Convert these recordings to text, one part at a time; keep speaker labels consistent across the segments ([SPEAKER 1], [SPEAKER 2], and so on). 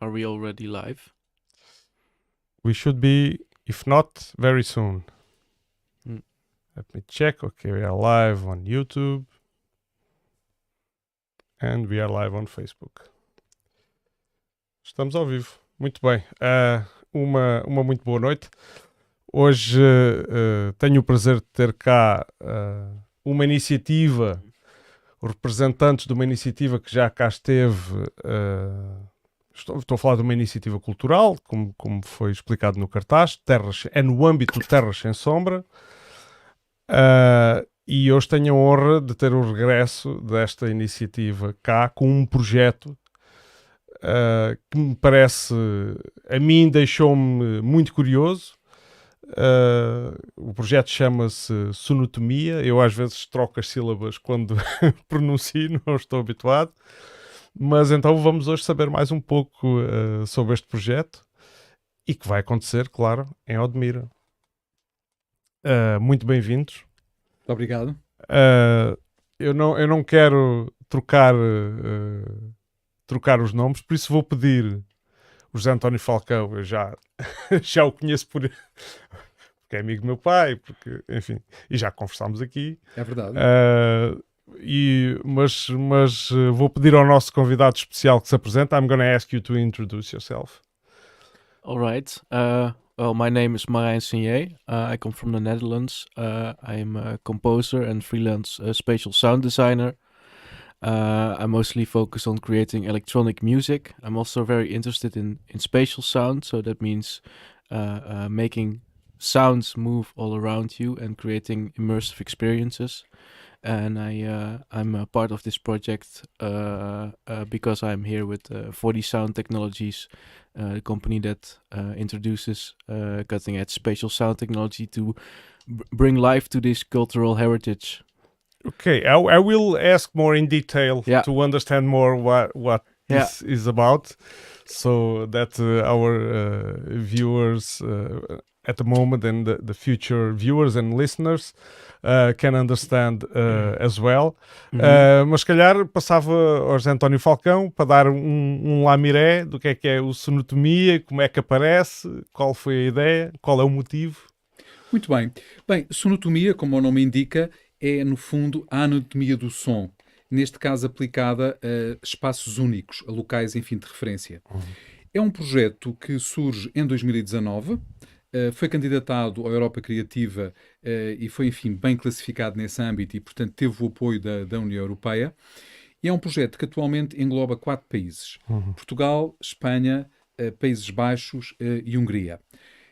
[SPEAKER 1] Are we already live?
[SPEAKER 2] We should be, if not, very soon.
[SPEAKER 1] Mm.
[SPEAKER 2] Let me check. Okay, we are live on YouTube. And we are live on Facebook. Estamos ao vivo. Muito bem. Uma muito boa noite. Hoje tenho o prazer de ter cá uma iniciativa, os representantes de uma iniciativa que já cá esteve. Estou a falar de uma iniciativa cultural, como foi explicado no cartaz, no âmbito de Terras Sem Sombra. E hoje tenho a honra de ter o regresso desta iniciativa cá com um projeto que me parece, a mim deixou-me muito curioso. O projeto chama-se Sonotomia. Eu às vezes troco as sílabas quando pronuncio, não estou habituado. Mas então vamos hoje saber mais um pouco sobre este projeto e que vai acontecer, claro, em Odmira. Muito bem-vindos.
[SPEAKER 3] Muito obrigado.
[SPEAKER 2] Eu não quero trocar os nomes, por isso vou pedir o José António Falcão. Eu já o conheço porque é amigo do meu pai, porque, enfim, e já conversámos aqui.
[SPEAKER 3] É verdade.
[SPEAKER 2] Mas vou pedir ao nosso convidado especial que se apresente. I'm going to ask you to introduce yourself.
[SPEAKER 1] All right. Well, my name is Marijn Signé. I come from the Netherlands. I'm a composer and freelance spatial sound designer. I mostly focus on creating electronic music. I'm also very interested in spatial sound, so that means making sounds move all around you and creating immersive experiences. And I'm a part of this project because I'm here with 4D Sound Technologies, the company that introduces cutting-edge spatial sound technology to bring life to this cultural heritage.
[SPEAKER 2] Okay, I will ask more in detail to understand more what this is about, so that our viewers at the moment and the future viewers and listeners can understand as well. Mas se calhar passava ao José António Falcão para dar um lamiré do que é o Sonotomia, como é que aparece, qual foi a ideia, qual é o motivo.
[SPEAKER 3] Muito bem. Bem, sonotomia, como o nome indica, é no fundo a anatomia do som, neste caso aplicada a espaços únicos, a locais, enfim, de referência. É um projeto que surge em 2019, foi candidatado à Europa Criativa e foi, enfim, bem classificado nesse âmbito e, portanto, teve o apoio da União Europeia. E é um projeto que atualmente engloba 4 países: Portugal, Espanha, Países Baixos e Hungria.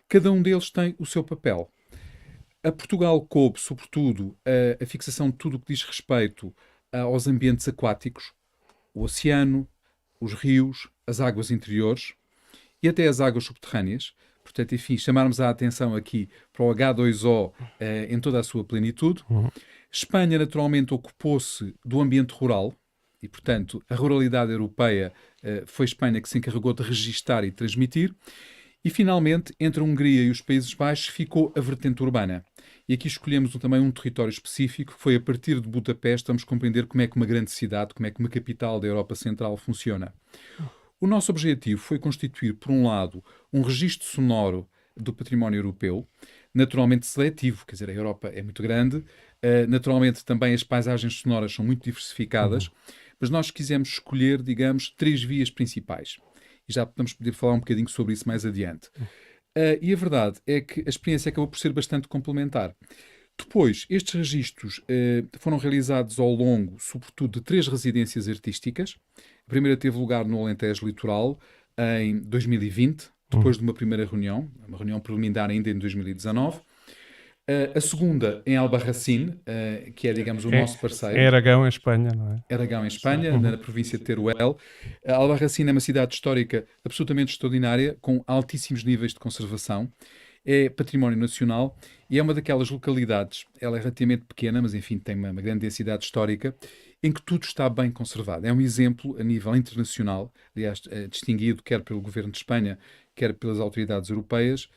[SPEAKER 3] Cada um deles tem o seu papel. A Portugal coube, sobretudo, a fixação de tudo o que diz respeito aos ambientes aquáticos, o oceano, os rios, as águas interiores e até as águas subterrâneas. Portanto, enfim, chamarmos a atenção aqui para o H2O em toda a sua plenitude. Espanha, naturalmente, ocupou-se do ambiente rural e, portanto, a ruralidade europeia foi Espanha que se encarregou de registar e transmitir. E, finalmente, entre a Hungria e os Países Baixos ficou a vertente urbana. E aqui escolhemos também um território específico, que foi a partir de Budapeste, vamos compreender como é que uma grande cidade, como é que uma capital da Europa Central funciona. O nosso objetivo foi constituir, por um lado, um registro sonoro do património europeu, naturalmente seletivo, quer dizer, a Europa é muito grande, naturalmente também as paisagens sonoras são muito diversificadas, mas nós quisemos escolher, digamos, 3 vias principais. E já vamos poder falar um bocadinho sobre isso mais adiante. E a verdade é que a experiência acabou por ser bastante complementar. Depois, estes registros foram realizados ao longo, sobretudo, de 3 residências artísticas. A primeira teve lugar no Alentejo Litoral em 2020, depois de uma primeira reunião, uma reunião preliminar ainda em 2019. A segunda em Albarracín, que é, digamos, o nosso parceiro.
[SPEAKER 2] Em Aragão, em Espanha, não é?
[SPEAKER 3] Aragão, em Espanha, na província de Teruel. Albarracín é uma cidade histórica absolutamente extraordinária, com altíssimos níveis de conservação. É património nacional e é uma daquelas localidades, ela é relativamente pequena, mas enfim tem uma grande densidade histórica, em que tudo está bem conservado. É um exemplo a nível internacional, aliás, distinguido quer pelo governo de Espanha, quer pelas autoridades europeias,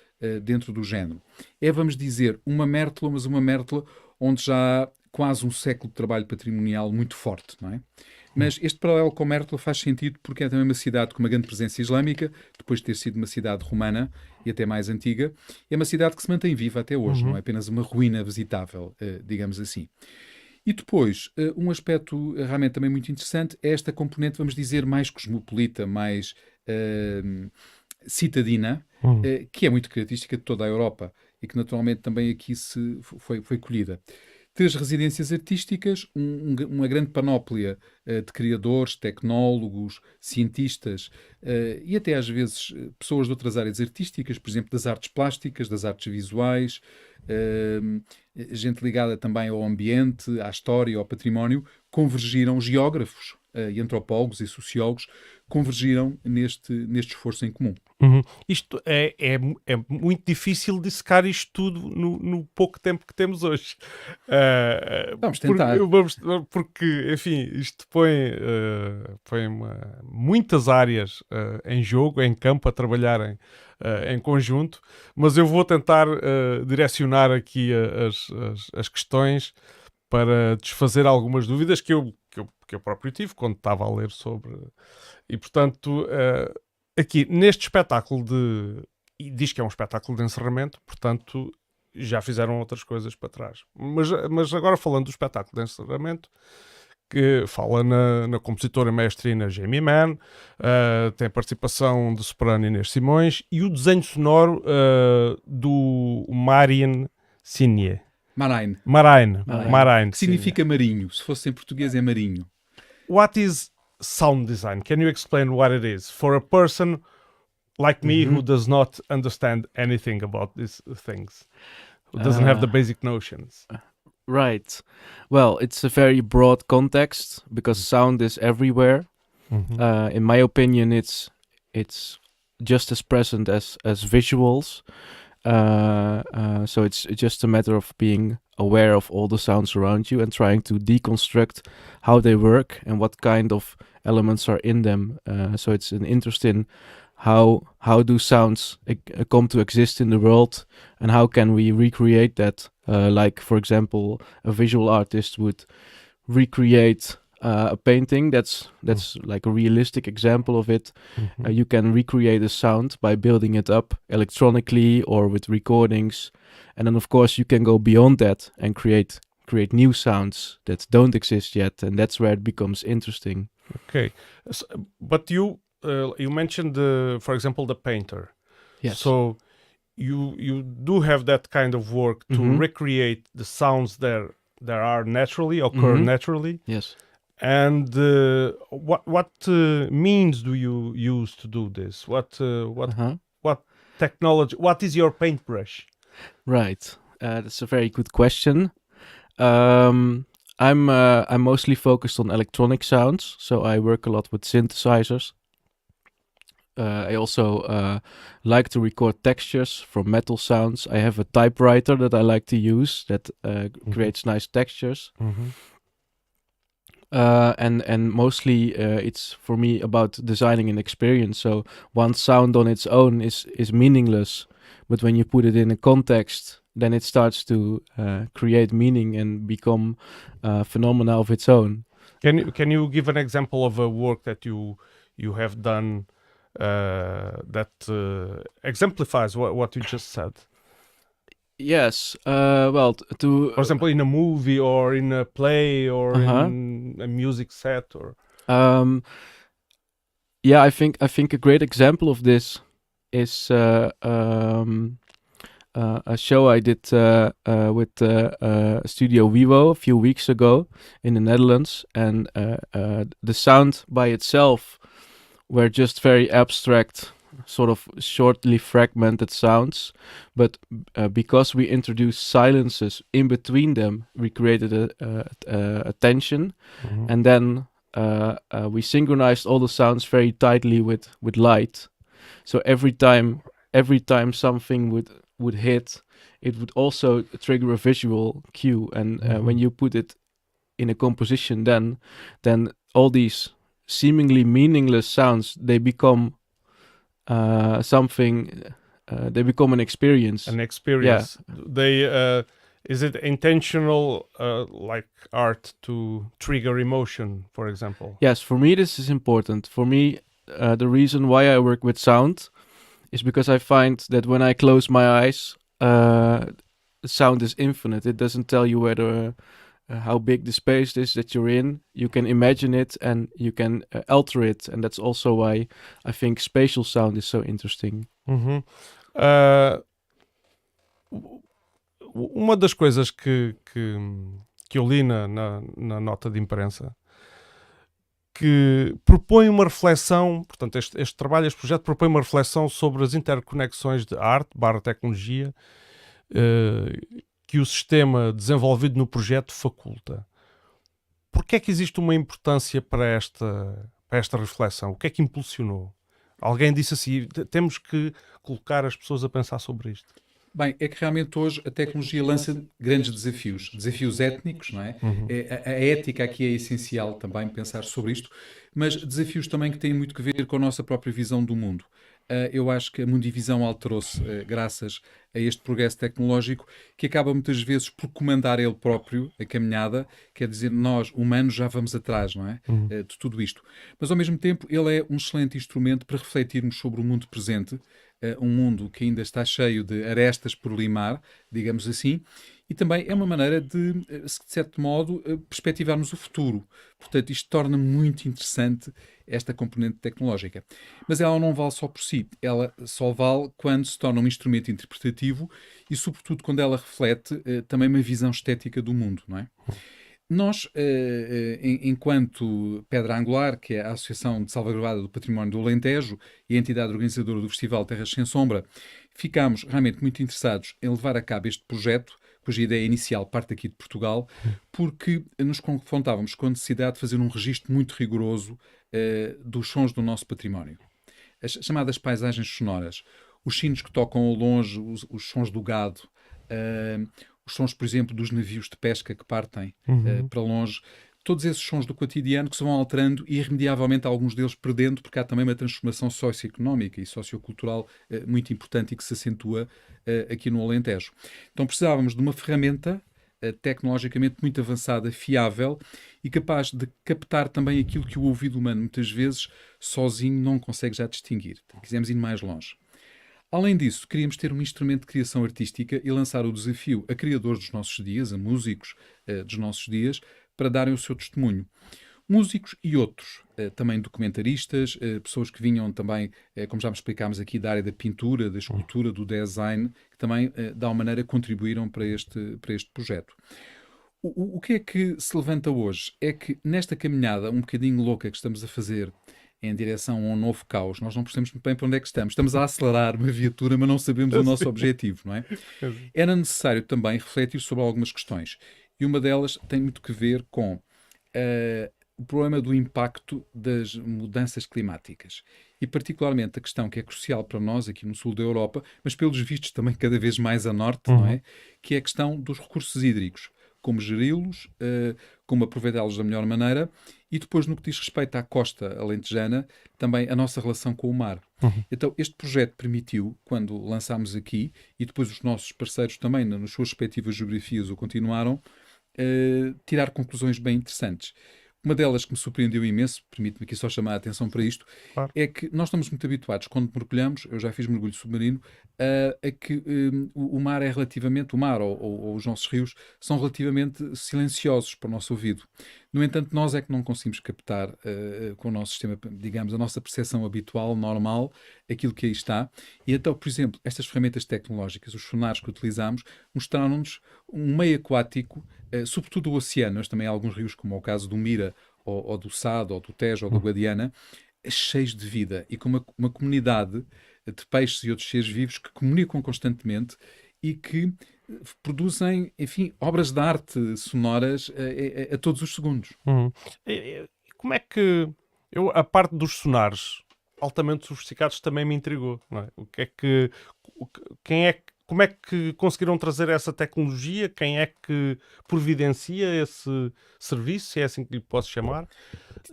[SPEAKER 3] dentro do género. É, vamos dizer, uma mértola, mas uma mértola onde já há quase um século de trabalho patrimonial muito forte, não é? Mas este paralelo com Mértola faz sentido porque é também uma cidade com uma grande presença islâmica, depois de ter sido uma cidade romana e até mais antiga. É uma cidade que se mantém viva até hoje, não é apenas uma ruína visitável, digamos assim. E depois, um aspecto realmente também muito interessante é esta componente, vamos dizer, mais cosmopolita, mais citadina, que é muito característica de toda a Europa e que naturalmente também aqui foi colhida. 3 residências artísticas, uma grande panóplia de criadores, tecnólogos, cientistas e até às vezes pessoas de outras áreas artísticas, por exemplo, das artes plásticas, das artes visuais, gente ligada também ao ambiente, à história, ao património, convergiram, geógrafos e antropólogos e sociólogos, convergiram neste esforço em comum.
[SPEAKER 2] Isto é muito difícil dissecar isto tudo no pouco tempo que temos hoje.
[SPEAKER 3] Vamos tentar.
[SPEAKER 2] Porque, enfim, isto põe muitas áreas em jogo, em campo, a trabalharem em conjunto, mas eu vou tentar direcionar aqui as questões para desfazer algumas dúvidas que eu próprio tive quando estava a ler sobre. E, portanto, aqui neste espetáculo e diz que é um espetáculo de encerramento, portanto já fizeram outras coisas para trás. Mas agora falando do espetáculo de encerramento, que fala na compositora mestrina Jamie Mann, tem a participação de soprano Inês Simões e o desenho sonoro do Marijn Signé.
[SPEAKER 3] Marijn. Que significa marinho. Se fosse em português é marinho.
[SPEAKER 2] What is sound design? Can you explain what it is for a person like me who does not understand anything about these things, who doesn't have the basic notions?
[SPEAKER 1] Right. Well, it's a very broad context because sound is everywhere. In my opinion, it's just as present as visuals. So it's just a matter of being aware of all the sounds around you and trying to deconstruct how they work and what kind of elements are in them. So it's an interest in how do sounds come to exist in the world and how can we recreate that. Like, for example, a visual artist would recreate a painting that's like a realistic example of it. You can recreate a sound by building it up electronically or with recordings, and then of course you can go beyond that and create new sounds that don't exist yet, and that's where it becomes interesting.
[SPEAKER 2] Okay, but you mentioned for example, the painter.
[SPEAKER 1] Yes.
[SPEAKER 2] So you do have that kind of work to recreate the sounds that are naturally occur naturally.
[SPEAKER 1] Yes.
[SPEAKER 2] And what means do you use to do this? What technology? What is your paintbrush?
[SPEAKER 1] Right. That's a very good question. I'm mostly focused on electronic sounds, so I work a lot with synthesizers. I also like to record textures from metal sounds. I have a typewriter that I like to use that creates nice textures. And mostly it's for me about designing an experience. So one sound on its own is meaningless, but when you put it in a context, then it starts to create meaning and become a phenomena of its own.
[SPEAKER 2] Can you give an example of a work that you have done that exemplifies what you just said?
[SPEAKER 1] Yes. Well,
[SPEAKER 2] for example, in a movie or in a play or in a music set, or
[SPEAKER 1] yeah, I think a great example of this is a show I did with Studio Vivo a few weeks ago in the Netherlands, and the sound by itself were just very abstract, sort of shortly fragmented sounds, but because we introduced silences in between them, we created a tension, and then we synchronized all the sounds very tightly with light. So every time something would hit, it would also trigger a visual cue, and when you put it in a composition, then all these seemingly meaningless sounds, they become something. They become an experience.
[SPEAKER 2] An experience.
[SPEAKER 1] Yeah.
[SPEAKER 2] They Is it intentional, like art, to trigger emotion, for example?
[SPEAKER 1] Yes, for me this is important. For me, the reason why I work with sound is because I find that when I close my eyes, the sound is infinite. It doesn't tell you whether how big the space is that you're in. You can imagine it and you can alter it, and that's also why I think spatial sound is so interesting.
[SPEAKER 2] Uhum. Uma das coisas que eu li na nota de imprensa, que propõe uma reflexão, portanto este trabalho, este projeto propõe uma reflexão sobre as interconexões de arte / tecnologia que o sistema desenvolvido no projeto faculta. Porquê é que existe uma importância para esta reflexão? O que é que impulsionou? Alguém disse assim, temos que colocar as pessoas a pensar sobre isto.
[SPEAKER 3] Bem, é que realmente hoje a tecnologia lança grandes desafios étnicos, não é? A ética aqui é essencial também pensar sobre isto, mas desafios também que têm muito que ver com a nossa própria visão do mundo. Eu acho que a mundivisão alterou-se graças a este progresso tecnológico que acaba muitas vezes por comandar ele próprio a caminhada, quer dizer, nós, humanos, já vamos atrás, não é? De tudo isto. Mas, ao mesmo tempo, ele é um excelente instrumento para refletirmos sobre o mundo presente, um mundo que ainda está cheio de arestas por limar, digamos assim, e também é uma maneira de certo modo, perspectivarmos o futuro. Portanto, isto torna muito interessante esta componente tecnológica. Mas ela não vale só por si, ela só vale quando se torna um instrumento interpretativo e, sobretudo, quando ela reflete também uma visão estética do mundo, não é? Nós, enquanto Pedra Angular, que é a Associação de Salvaguarda do Património do Alentejo e a entidade organizadora do Festival Terras Sem Sombra, ficámos realmente muito interessados em levar a cabo este projeto, cuja ideia inicial parte aqui de Portugal, porque nos confrontávamos com a necessidade de fazer um registro muito rigoroso dos sons do nosso património. As chamadas paisagens sonoras, os sinos que tocam ao longe, os sons do gado, os sons, por exemplo, dos navios de pesca que partem para longe, todos esses sons do cotidiano que se vão alterando e irremediavelmente alguns deles perdendo, porque há também uma transformação socioeconómica e sociocultural muito importante e que se acentua aqui no Alentejo. Então precisávamos de uma ferramenta tecnologicamente muito avançada, fiável e capaz de captar também aquilo que o ouvido humano muitas vezes sozinho não consegue já distinguir. Quisemos ir mais longe. Além disso, queríamos ter um instrumento de criação artística e lançar o desafio a criadores dos nossos dias, a músicos dos nossos dias, para darem o seu testemunho. Músicos e outros, também documentaristas, pessoas que vinham também, como já me explicámos aqui, da área da pintura, da escultura, do design, que também, de alguma maneira, contribuíram para este projeto. O que é que se levanta hoje? É que nesta caminhada um bocadinho louca que estamos a fazer em direção a um novo caos, nós não percebemos muito bem para onde é que estamos. Estamos a acelerar uma viatura, mas não sabemos o nosso objetivo, não é? Era necessário também refletir sobre algumas questões. E uma delas tem muito que ver com o problema do impacto das mudanças climáticas. E particularmente a questão que é crucial para nós aqui no sul da Europa, mas pelos vistos também cada vez mais a norte, não é? Que é a questão dos recursos hídricos. Como geri-los, como aproveitá-los da melhor maneira e depois no que diz respeito à costa alentejana, também a nossa relação com o mar. Então este projeto permitiu, quando lançámos aqui e depois os nossos parceiros também nas suas respectivas geografias o continuaram, tirar conclusões bem interessantes. Uma delas que me surpreendeu imenso, permite-me aqui só chamar a atenção para isto, claro, é que nós estamos muito habituados, quando mergulhamos, eu já fiz mergulho submarino, a que o mar é relativamente, o mar ou os nossos rios são relativamente silenciosos para o nosso ouvido. No entanto, nós é que não conseguimos captar com o nosso sistema, digamos, a nossa percepção habitual, normal, aquilo que aí está. E então, por exemplo, estas ferramentas tecnológicas, os sonares que utilizamos, mostraram-nos um meio aquático, sobretudo o oceano, mas também há alguns rios, como é o caso do Mira, ou do Sado, ou do Tejo, ou do Guadiana, cheios de vida e com uma comunidade de peixes e outros seres vivos que comunicam constantemente e que produzem, enfim, obras de arte sonoras a todos os segundos.
[SPEAKER 2] Como é que... a parte dos sonares altamente sofisticados também me intrigou, não é? como é que conseguiram trazer essa tecnologia? Quem é que providencia esse serviço, se é assim que lhe posso chamar?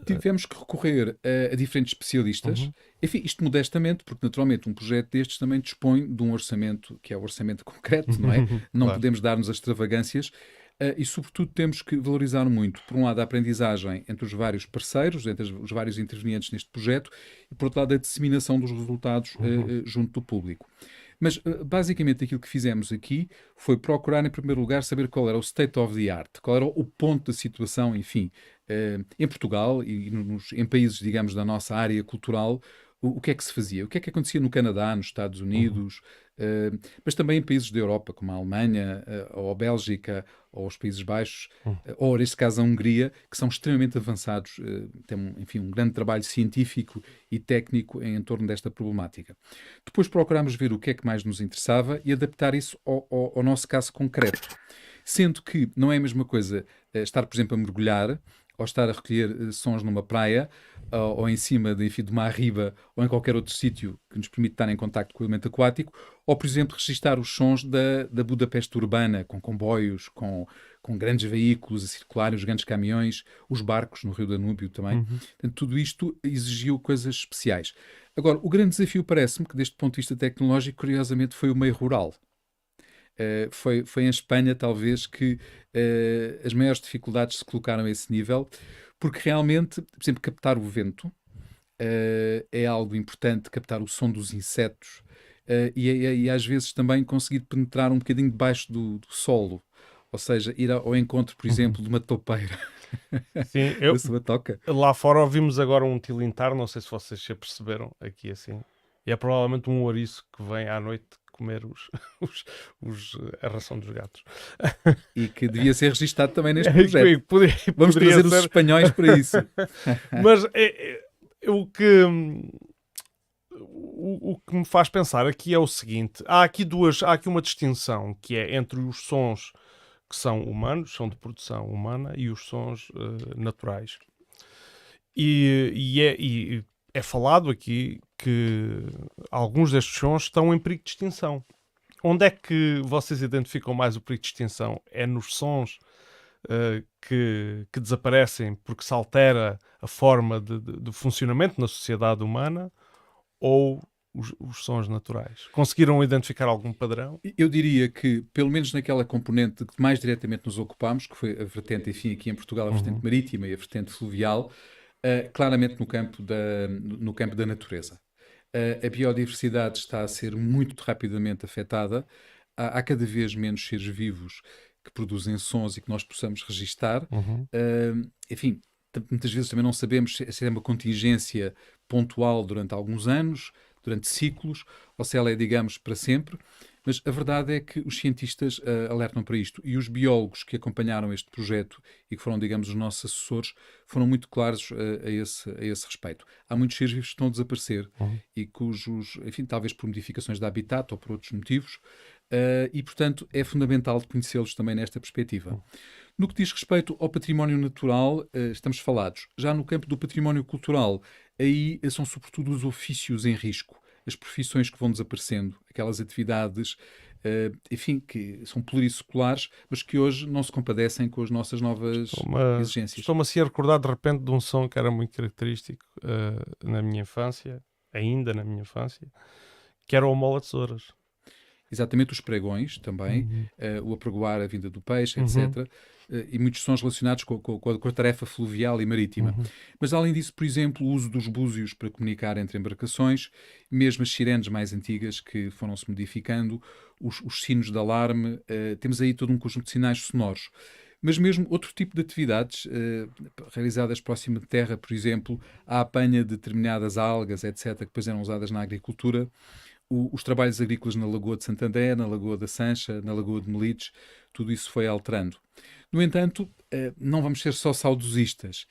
[SPEAKER 3] Tivemos que recorrer a diferentes especialistas.
[SPEAKER 2] Uhum.
[SPEAKER 3] Enfim, isto modestamente, porque naturalmente um projeto destes também dispõe de um orçamento que é o orçamento concreto, não é? Não
[SPEAKER 2] Claro.
[SPEAKER 3] podemos dar-nos as extravagâncias. E, sobretudo, temos que valorizar muito, por um lado, a aprendizagem entre os vários parceiros, entre os vários intervenientes neste projeto, e, por outro lado, a disseminação dos resultados junto do público. Mas, basicamente, aquilo que fizemos aqui foi procurar, em primeiro lugar, saber qual era o state of the art, qual era o ponto da situação, enfim, em Portugal e em países, digamos, da nossa área cultural, o que é que se fazia, o que é que acontecia no Canadá, nos Estados Unidos, mas também em países da Europa, como a Alemanha, ou a Bélgica, ou os Países Baixos, ou, neste caso, a Hungria, que são extremamente avançados, têm, enfim, um grande trabalho científico e técnico em torno desta problemática. Depois procurámos ver o que é que mais nos interessava e adaptar isso ao nosso caso concreto. Sendo que não é a mesma coisa estar, por exemplo, a mergulhar ou estar a recolher sons numa praia ou em cima enfim, de uma arriba ou em qualquer outro sítio que nos permite estar em contacto com o elemento aquático, ou, por exemplo, registar os sons da Budapeste urbana, com comboios, com grandes veículos a circularem, os grandes caminhões, os barcos no Rio Danúbio também. Portanto, tudo isto exigiu coisas especiais. Agora, o grande desafio parece-me que, deste ponto de vista tecnológico, curiosamente, foi o meio rural. Foi em Espanha, talvez, que as maiores dificuldades se colocaram a esse nível, porque realmente, por exemplo, captar o vento é algo importante, captar o som dos insetos e às vezes também conseguir penetrar um bocadinho debaixo do solo, ou seja, ir ao encontro, por exemplo, de uma toupeira.
[SPEAKER 2] Sim,
[SPEAKER 3] Da sua toca.
[SPEAKER 2] lá fora ouvimos agora um tilintar, não sei se vocês se aperceberam aqui assim. E é provavelmente um ouriço que vem à noite comer a ração dos gatos.
[SPEAKER 3] E que devia ser registado também neste projeto. Vamos
[SPEAKER 2] Poderia
[SPEAKER 3] trazer os
[SPEAKER 2] ser.
[SPEAKER 3] espanhóis para isso.
[SPEAKER 2] Mas o que me faz pensar aqui é o seguinte: há aqui uma distinção que é entre os sons que são humanos, são de produção humana, e os sons naturais. E é falado aqui que alguns destes sons estão em perigo de extinção. Onde é que vocês identificam mais o perigo de extinção? É nos sons que desaparecem porque se altera a forma de funcionamento na sociedade humana, ou os sons naturais? Conseguiram identificar algum padrão?
[SPEAKER 3] Eu diria que, pelo menos naquela componente que mais diretamente nos ocupámos, que foi a vertente, enfim, aqui em Portugal, a vertente marítima e a vertente fluvial, claramente no campo da natureza. A biodiversidade está a ser muito rapidamente afetada. Há cada vez menos seres vivos que produzem sons e que nós possamos registar. Enfim, muitas vezes também não sabemos se é uma contingência pontual durante alguns anos, durante ciclos, ou se ela é, digamos, para sempre. Mas a verdade é que os cientistas alertam para isto. E os biólogos que acompanharam este projeto e que foram, digamos, os nossos assessores, foram muito claros a esse respeito. Há muitos seres vivos que estão a desaparecer e cujos, enfim, talvez por modificações de habitat ou por outros motivos, e, portanto, é fundamental conhecê-los também nesta perspectiva. No que diz respeito ao património natural, estamos falados. Já no campo do património cultural, aí são sobretudo os ofícios em risco, as profissões que vão desaparecendo, aquelas atividades, enfim, que são plurisseculares, mas que hoje não se compadecem com as nossas novas exigências.
[SPEAKER 2] Estou-me assim a recordar de repente de um som que era muito característico na minha infância, ainda na minha infância, que era o mola de tesouras.
[SPEAKER 3] Exatamente, os pregões também, o apregoar a vinda do peixe, etc. E muitos sons relacionados com a tarefa fluvial e marítima. Mas, além disso, por exemplo, o uso dos búzios para comunicar entre embarcações, mesmo as sirenes mais antigas que foram-se modificando, os sinos de alarme, temos aí todo um conjunto de sinais sonoros. Mas mesmo outro tipo de atividades realizadas próximo de terra, por exemplo, a apanha de determinadas algas, etc., que depois eram usadas na agricultura, os trabalhos agrícolas na Lagoa de Santander, na Lagoa da Sancha, na Lagoa de Melides, tudo isso foi alterando. No entanto, não vamos ser só saudosistas.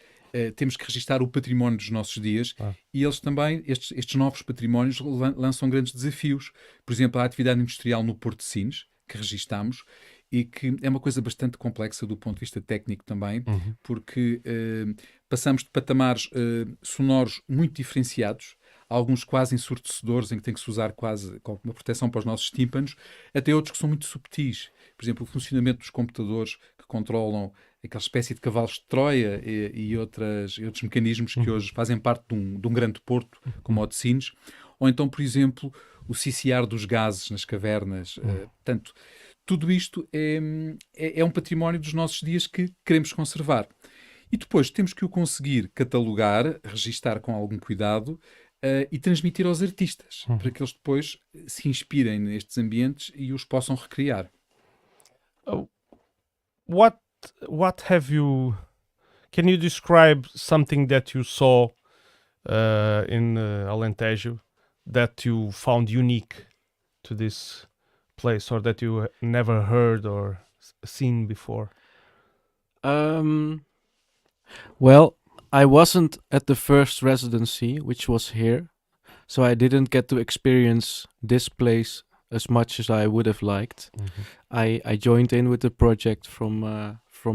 [SPEAKER 3] Temos que registar o património dos nossos dias e eles também, estes novos patrimónios, lançam grandes desafios. Por exemplo, a atividade industrial no Porto de Sines, que registamos, e que é uma coisa bastante complexa do ponto de vista técnico também, porque passamos de patamares sonoros muito diferenciados, alguns quase ensurdecedores, em que tem que se usar quase como uma proteção para os nossos tímpanos, até outros que são muito subtis. Por exemplo, o funcionamento dos computadores que controlam aquela espécie de cavalos de Troia e outros mecanismos que hoje fazem parte de um grande porto, como o de Sines. Ou então, por exemplo, o ciciar dos gases nas cavernas. Portanto, tudo isto é um património dos nossos dias que queremos conservar. E depois temos que o conseguir catalogar, registar com algum cuidado e transmitir aos artistas, para que eles depois se inspirem nestes ambientes e os possam recriar.
[SPEAKER 2] What have you? Can you describe something that you saw in Alentejo that you found unique to this place, or that you never heard or seen before?
[SPEAKER 1] Well, I wasn't at the first residency, which was here, so I didn't get to experience this place as much as I would have liked. I joined in with the project from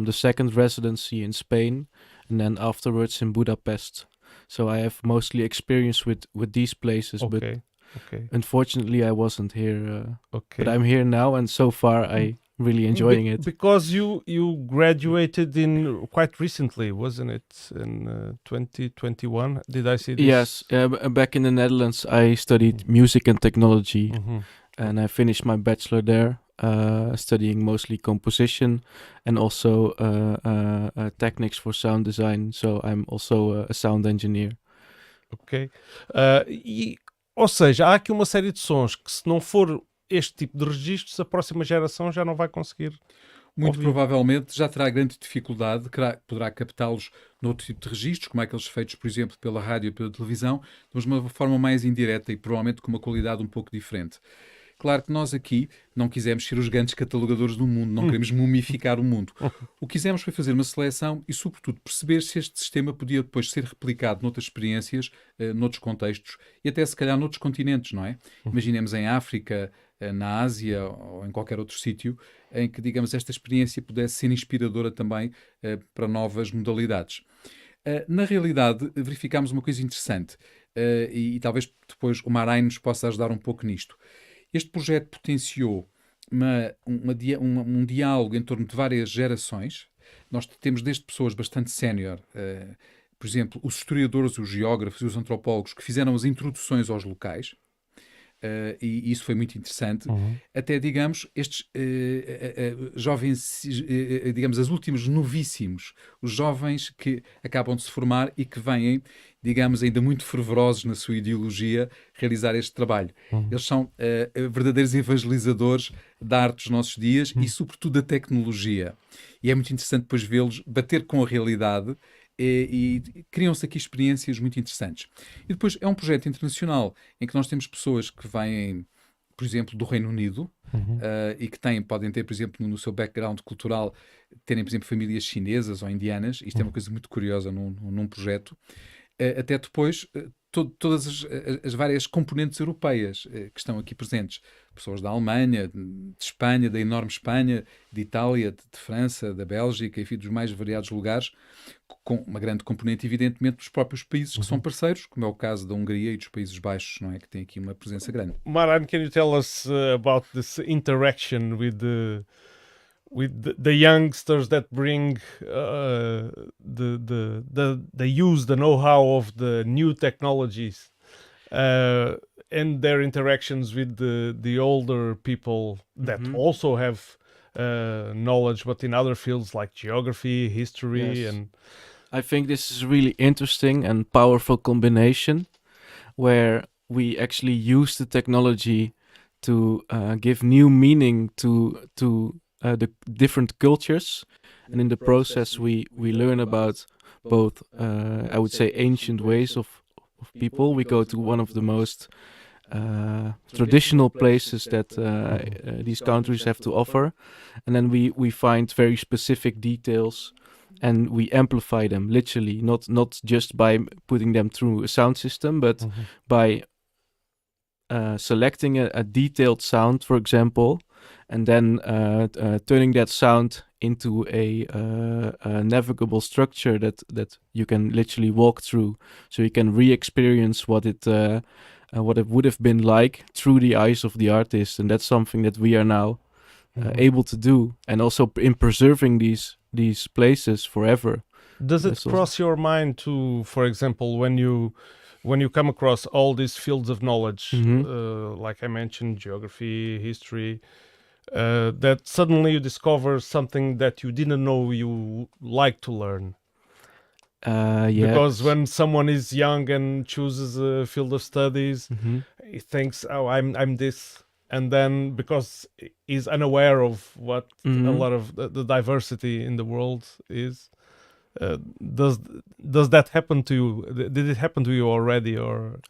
[SPEAKER 1] the second residency in Spain, and then afterwards in Budapest. So I have mostly experience with these places, but unfortunately I wasn't here. But I'm here now, and so far I really enjoying it.
[SPEAKER 2] Because you graduated in quite recently, wasn't it? In 2021, did I see this?
[SPEAKER 1] Yes, back in the Netherlands I studied music and technology, and I finished my bachelor there, studying mostly composition and also techniques for sound design. So I'm also a sound engineer.
[SPEAKER 2] Ok. Ou seja, há aqui uma série de sons que, se não for este tipo de registros, a próxima geração já não vai conseguir
[SPEAKER 3] Muito
[SPEAKER 2] ouvir.
[SPEAKER 3] provavelmente já terá grande dificuldade, poderá captá-los noutro tipo de registros, como aqueles feitos, por exemplo, pela rádio e pela televisão, mas de uma forma mais indireta e provavelmente com uma qualidade um pouco diferente. Claro que nós aqui não quisemos ser os grandes catalogadores do mundo, não queremos mumificar o mundo. O que quisemos foi fazer uma seleção e, sobretudo, perceber se este sistema podia depois ser replicado noutras experiências, noutros contextos e até, se calhar, noutros continentes, não é? Imaginemos em África, na Ásia ou em qualquer outro sítio, em que, digamos, esta experiência pudesse ser inspiradora também para novas modalidades. Na realidade, verificámos uma coisa interessante e talvez depois o Marain nos possa ajudar um pouco nisto. Este projeto potenciou um diálogo em torno de várias gerações. Nós temos desde pessoas bastante sénior, por exemplo, os historiadores, os geógrafos e os antropólogos que fizeram as introduções aos locais. E isso foi muito interessante. Até, digamos, estes jovens, digamos, os últimos novíssimos, os jovens que acabam de se formar e que vêm, digamos, ainda muito fervorosos na sua ideologia, realizar este trabalho. Eles são verdadeiros evangelizadores da arte dos nossos dias e, sobretudo, da tecnologia. E é muito interessante depois vê-los bater com a realidade e criam-se aqui experiências muito interessantes. E depois é um projeto internacional em que nós temos pessoas que vêm, por exemplo, do Reino Unido e que podem ter, por exemplo, no seu background cultural, terem, por exemplo, famílias chinesas ou indianas. Isto é uma coisa muito curiosa num projeto. Até depois todas as várias componentes europeias que estão aqui presentes. Pessoas da Alemanha, de Espanha, da enorme Espanha, de Itália, de França, da Bélgica, enfim, dos mais variados lugares, com uma grande componente, evidentemente, dos próprios países que são parceiros, como é o caso da Hungria e dos Países Baixos, não é? Que tem aqui uma presença grande.
[SPEAKER 2] Maran, can you tell us about this interaction with the youngsters that bring they use the know-how of the new technologies and their interactions with the older people that also have knowledge, but in other fields like geography, history,
[SPEAKER 1] Yes.
[SPEAKER 2] and
[SPEAKER 1] I think this is a really interesting and powerful combination where we actually use the technology to give new meaning to the different cultures, and in the process we learn about both I would say ancient ways of people. We go to one of the most traditional places that these countries have to offer, and then we find very specific details and we amplify them literally, not just by putting them through a sound system, but by selecting a detailed sound, for example, and then turning that sound into a navigable structure that you can literally walk through, so you can re-experience what it would have been like through the eyes of the artist, and that's something that we are now able to do, and also in preserving these places forever.
[SPEAKER 2] Does it
[SPEAKER 1] That's also-
[SPEAKER 2] cross your mind to, for example, when you come across all these fields of knowledge, like I mentioned, geography, history, that suddenly you discover something that you didn't know you like to learn?
[SPEAKER 1] Yeah.
[SPEAKER 2] Because when someone is young and chooses a field of studies,
[SPEAKER 1] Mhm.
[SPEAKER 2] he thinks, "Oh, I'm this," and then because he's unaware of what a
[SPEAKER 1] Mhm.
[SPEAKER 2] lot of the diversity in the world is. Does that happen to you? Did it happen to you already, or?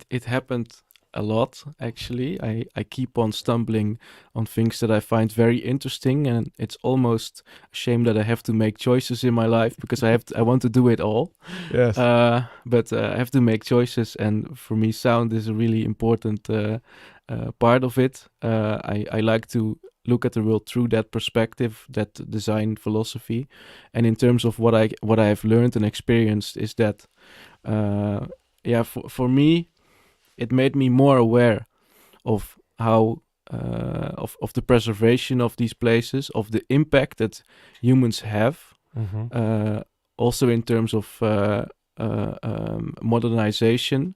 [SPEAKER 1] It happened a lot, actually. I keep on stumbling on things that I find very interesting, and it's almost a shame that I have to make choices in my life, because I want to do it all.
[SPEAKER 2] Yes.
[SPEAKER 1] But I have to make choices, and for me, sound is a really important part of it. I like to look at the world through that perspective, that design philosophy, and in terms of what I have learned and experienced is that, for me, it made me more aware of how of the preservation of these places, of the impact that humans have, also in terms of modernization.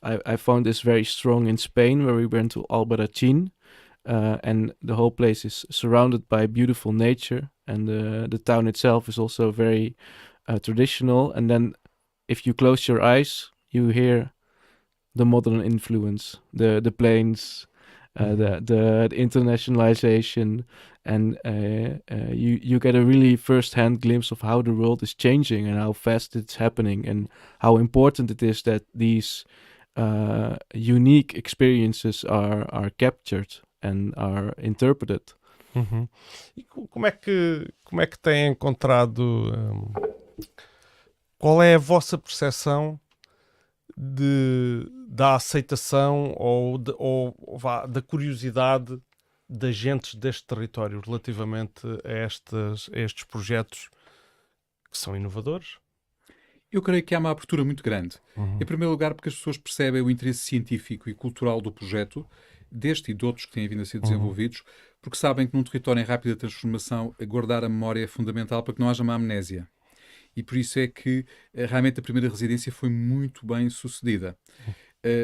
[SPEAKER 1] I found this very strong in Spain, where we went to Albarracin, and the whole place is surrounded by beautiful nature, and the town itself is also very traditional. And then, if you close your eyes, you hear the modern influence, the planes, the internationalization, and you get a really first-hand glimpse of how the world is changing and how fast it's happening, and how important it is that these unique experiences are captured and are interpreted.
[SPEAKER 2] E como é que têm encontrado? Qual é a vossa percepção da aceitação ou da curiosidade das gentes deste território relativamente a estes projetos que são inovadores?
[SPEAKER 3] Eu creio que há uma abertura muito grande. Em primeiro lugar, porque as pessoas percebem o interesse científico e cultural do projeto, deste e de outros que têm vindo a ser desenvolvidos, porque sabem que num território em rápida transformação, guardar a memória é fundamental para que não haja uma amnésia. E por isso é que realmente a primeira residência foi muito bem sucedida.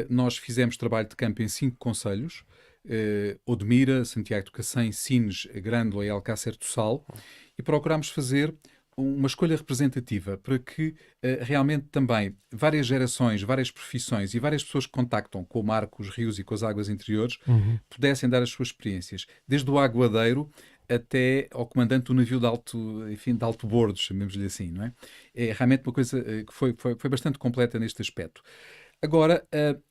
[SPEAKER 3] Nós fizemos trabalho de campo em 5 concelhos: Odmira, Santiago de Cacém, Sines, Grândola e Alcácer do Sal, e procurámos fazer uma escolha representativa para que realmente também várias gerações, várias profissões e várias pessoas que contactam com o mar, com os rios e com as águas interiores pudessem dar as suas experiências, desde o aguadeiro até ao comandante do navio de alto bordo, chamemos-lhe assim, não é? É realmente uma coisa que foi bastante completa neste aspecto. Agora,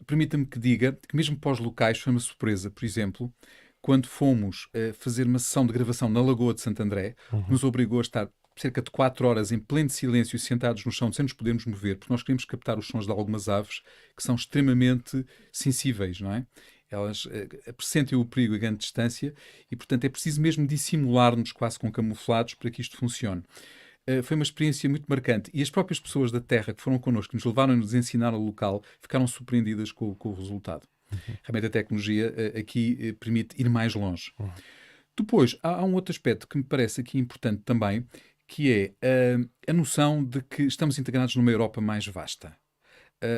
[SPEAKER 3] permita-me que diga que mesmo para os locais foi uma surpresa. Por exemplo, quando fomos fazer uma sessão de gravação na Lagoa de Santo André, que nos obrigou a estar cerca de 4 horas em pleno silêncio, sentados no chão, sem nos podermos mover, porque nós queríamos captar os sons de algumas aves que são extremamente sensíveis, não é? Elas pressentem o perigo a grande distância e, portanto, é preciso mesmo dissimular-nos quase com camuflados para que isto funcione. Foi uma experiência muito marcante, e as próprias pessoas da terra que foram connosco, que nos levaram a nos ensinar o local, ficaram surpreendidas com o resultado. Realmente a tecnologia aqui permite ir mais longe. Depois, há um outro aspecto que me parece aqui importante também, que é a noção de que estamos integrados numa Europa mais vasta.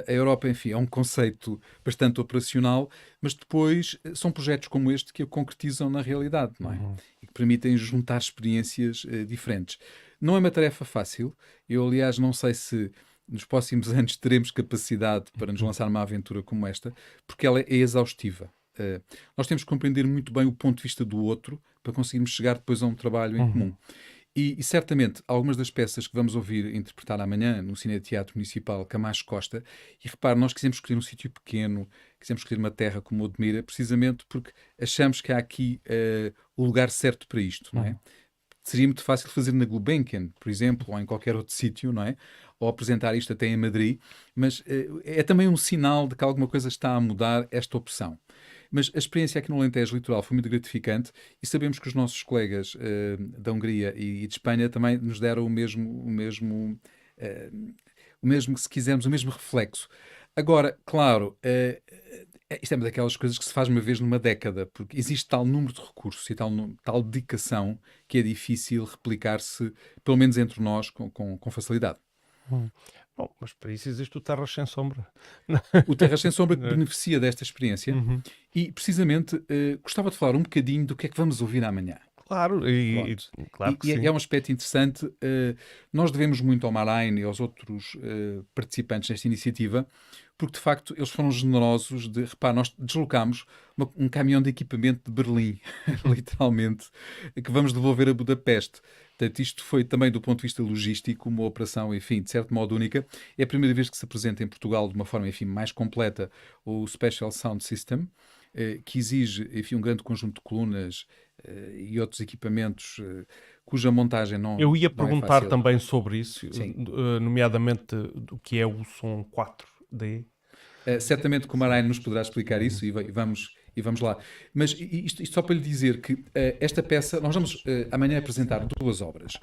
[SPEAKER 3] A Europa, enfim, é um conceito bastante operacional, mas depois são projetos como este que a concretizam na realidade, não é? E que permitem juntar experiências diferentes. Não é uma tarefa fácil. Eu, aliás, não sei se nos próximos anos teremos capacidade para nos lançar uma aventura como esta, porque ela é exaustiva. Nós temos que compreender muito bem o ponto de vista do outro para conseguirmos chegar depois a um trabalho em comum. E certamente algumas das peças que vamos ouvir interpretar amanhã no Cine Teatro Municipal Camacho Costa, e repare, nós quisemos escolher um sítio pequeno, quisemos escolher uma terra como Odmira, precisamente porque achamos que há aqui o lugar certo para isto, não é? Seria muito fácil fazer na Gulbenkian, por exemplo, ou em qualquer outro sítio, não é? Ou apresentar isto até em Madrid, mas é também um sinal de que alguma coisa está a mudar esta opção. Mas a experiência aqui no Alentejo Litoral foi muito gratificante e sabemos que os nossos colegas da Hungria e de Espanha também nos deram o mesmo, se quisermos, o mesmo reflexo. Agora, claro, isto é uma daquelas coisas que se faz uma vez numa década, porque existe tal número de recursos e tal dedicação que é difícil replicar-se, pelo menos entre nós, com facilidade.
[SPEAKER 2] Bom, mas para isso existe o Terras Sem Sombra.
[SPEAKER 3] O Terras Sem Sombra beneficia desta experiência
[SPEAKER 2] Uhum.
[SPEAKER 3] e, precisamente, gostava de falar um bocadinho do que é que vamos ouvir amanhã.
[SPEAKER 2] Claro, claro que sim.
[SPEAKER 3] É um aspecto interessante. Nós devemos muito ao Marain e aos outros participantes nesta iniciativa, porque de facto eles foram generosos repare, nós deslocámos um caminhão de equipamento de Berlim, literalmente, que vamos devolver a Budapeste. Portanto, isto foi também, do ponto de vista logístico, uma operação, enfim, de certo modo única. É a primeira vez que se apresenta em Portugal de uma forma, enfim, mais completa o Special Sound System, que exige, enfim, um grande conjunto de colunas e outros equipamentos cuja montagem não
[SPEAKER 2] Eu ia
[SPEAKER 3] não
[SPEAKER 2] perguntar
[SPEAKER 3] é fácil.
[SPEAKER 2] também sobre isso,
[SPEAKER 3] Sim.
[SPEAKER 2] nomeadamente do que é o som 4D.
[SPEAKER 3] Certamente que o Marain nos poderá explicar isso e vamos lá. Mas isto só para lhe dizer que esta peça, nós vamos amanhã apresentar 2 obras.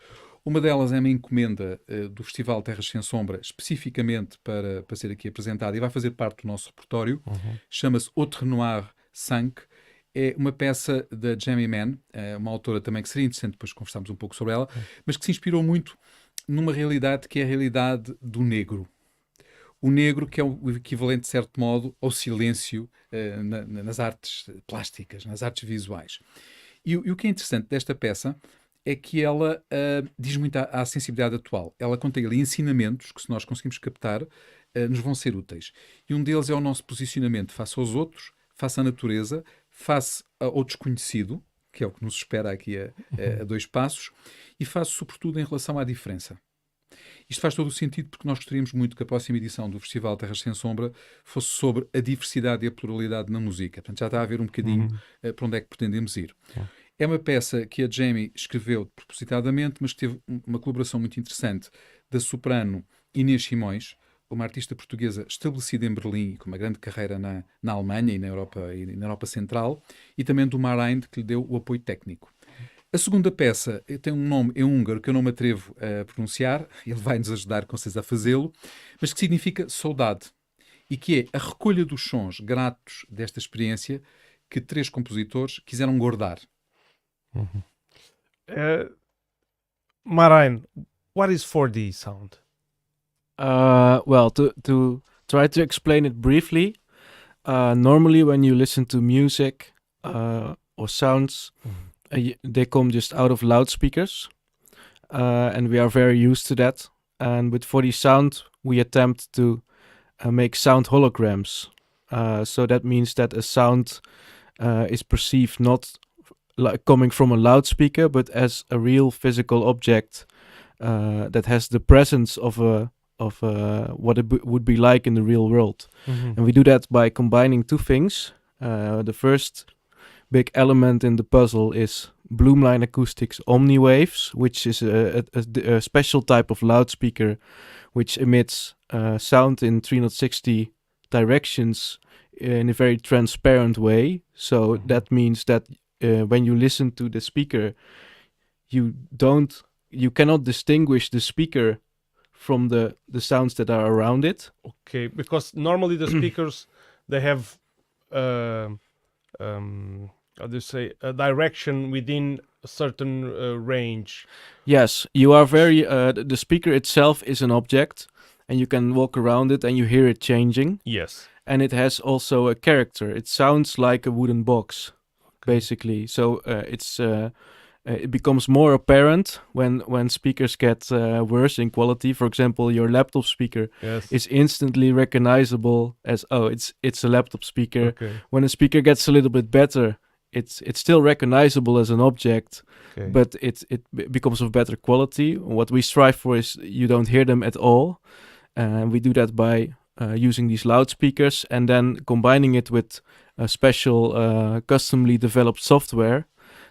[SPEAKER 3] Uma delas é uma encomenda do Festival Terras Sem Sombra, especificamente para ser aqui apresentada e vai fazer parte do nosso repertório. Chama-se Autre Noir 5. É uma peça da Jamie Mann, uma autora também que seria interessante depois conversarmos um pouco sobre ela, mas que se inspirou muito numa realidade que é a realidade do negro. O negro, que é o equivalente, de certo modo, ao silêncio nas artes plásticas, nas artes visuais. E o que é interessante desta peça é que ela diz muito à sensibilidade atual. Ela contém ali ensinamentos que, se nós conseguimos captar, nos vão ser úteis. E um deles é o nosso posicionamento face aos outros, face à natureza, face ao desconhecido, que é o que nos espera aqui a 2 passos, e face, sobretudo, em relação à diferença. Isto faz todo o sentido porque nós gostaríamos muito que a próxima edição do Festival Terras Sem Sombra fosse sobre a diversidade e a pluralidade na música. Portanto, já está a ver um bocadinho para onde é que pretendemos ir. É uma peça que a Jamie escreveu propositadamente, mas que teve uma colaboração muito interessante da soprano Inês Simões, uma artista portuguesa estabelecida em Berlim e com uma grande carreira na Alemanha e na Europa Central, e também do Marain, que lhe deu o apoio técnico. A segunda peça tem um nome em húngaro que eu não me atrevo a pronunciar, ele vai nos ajudar com vocês a fazê-lo, mas que significa saudade, e que é a recolha dos sons gratos desta experiência que 3 compositores quiseram guardar.
[SPEAKER 2] Marain, what is 4D sound?
[SPEAKER 1] Well, to try to explain it briefly, normally when you listen to music or sounds, they come just out of loudspeakers, and we are very used to that. And with 4D sound, we attempt to make sound holograms. So that means that a sound is perceived not like coming from a loudspeaker, but as a real physical object that has the presence of what it would be like in the real world. And we do that by combining 2 things. The first big element in the puzzle is Bloomline Acoustics Omniwaves, which is a special type of loudspeaker which emits sound in 360 directions in a very transparent way. So that means that when you listen to the speaker, you cannot distinguish the speaker from the sounds that are around it.
[SPEAKER 2] Okay, because normally the speakers, they have how do you say, a direction within a certain range.
[SPEAKER 1] Yes, you are very the speaker itself is an object, and you can walk around it and you hear it changing.
[SPEAKER 2] Yes.
[SPEAKER 1] And it has also a character. It sounds like a wooden box, basically. So it becomes more apparent when speakers get worse in quality. For example, your laptop speaker is instantly recognizable as, oh, it's a laptop speaker.
[SPEAKER 2] Okay.
[SPEAKER 1] When a speaker gets a little bit better, it's still recognizable as an object, but it becomes of better quality. What we strive for is you don't hear them at all. And we do that by using these loudspeakers and then combining it with a special customly developed software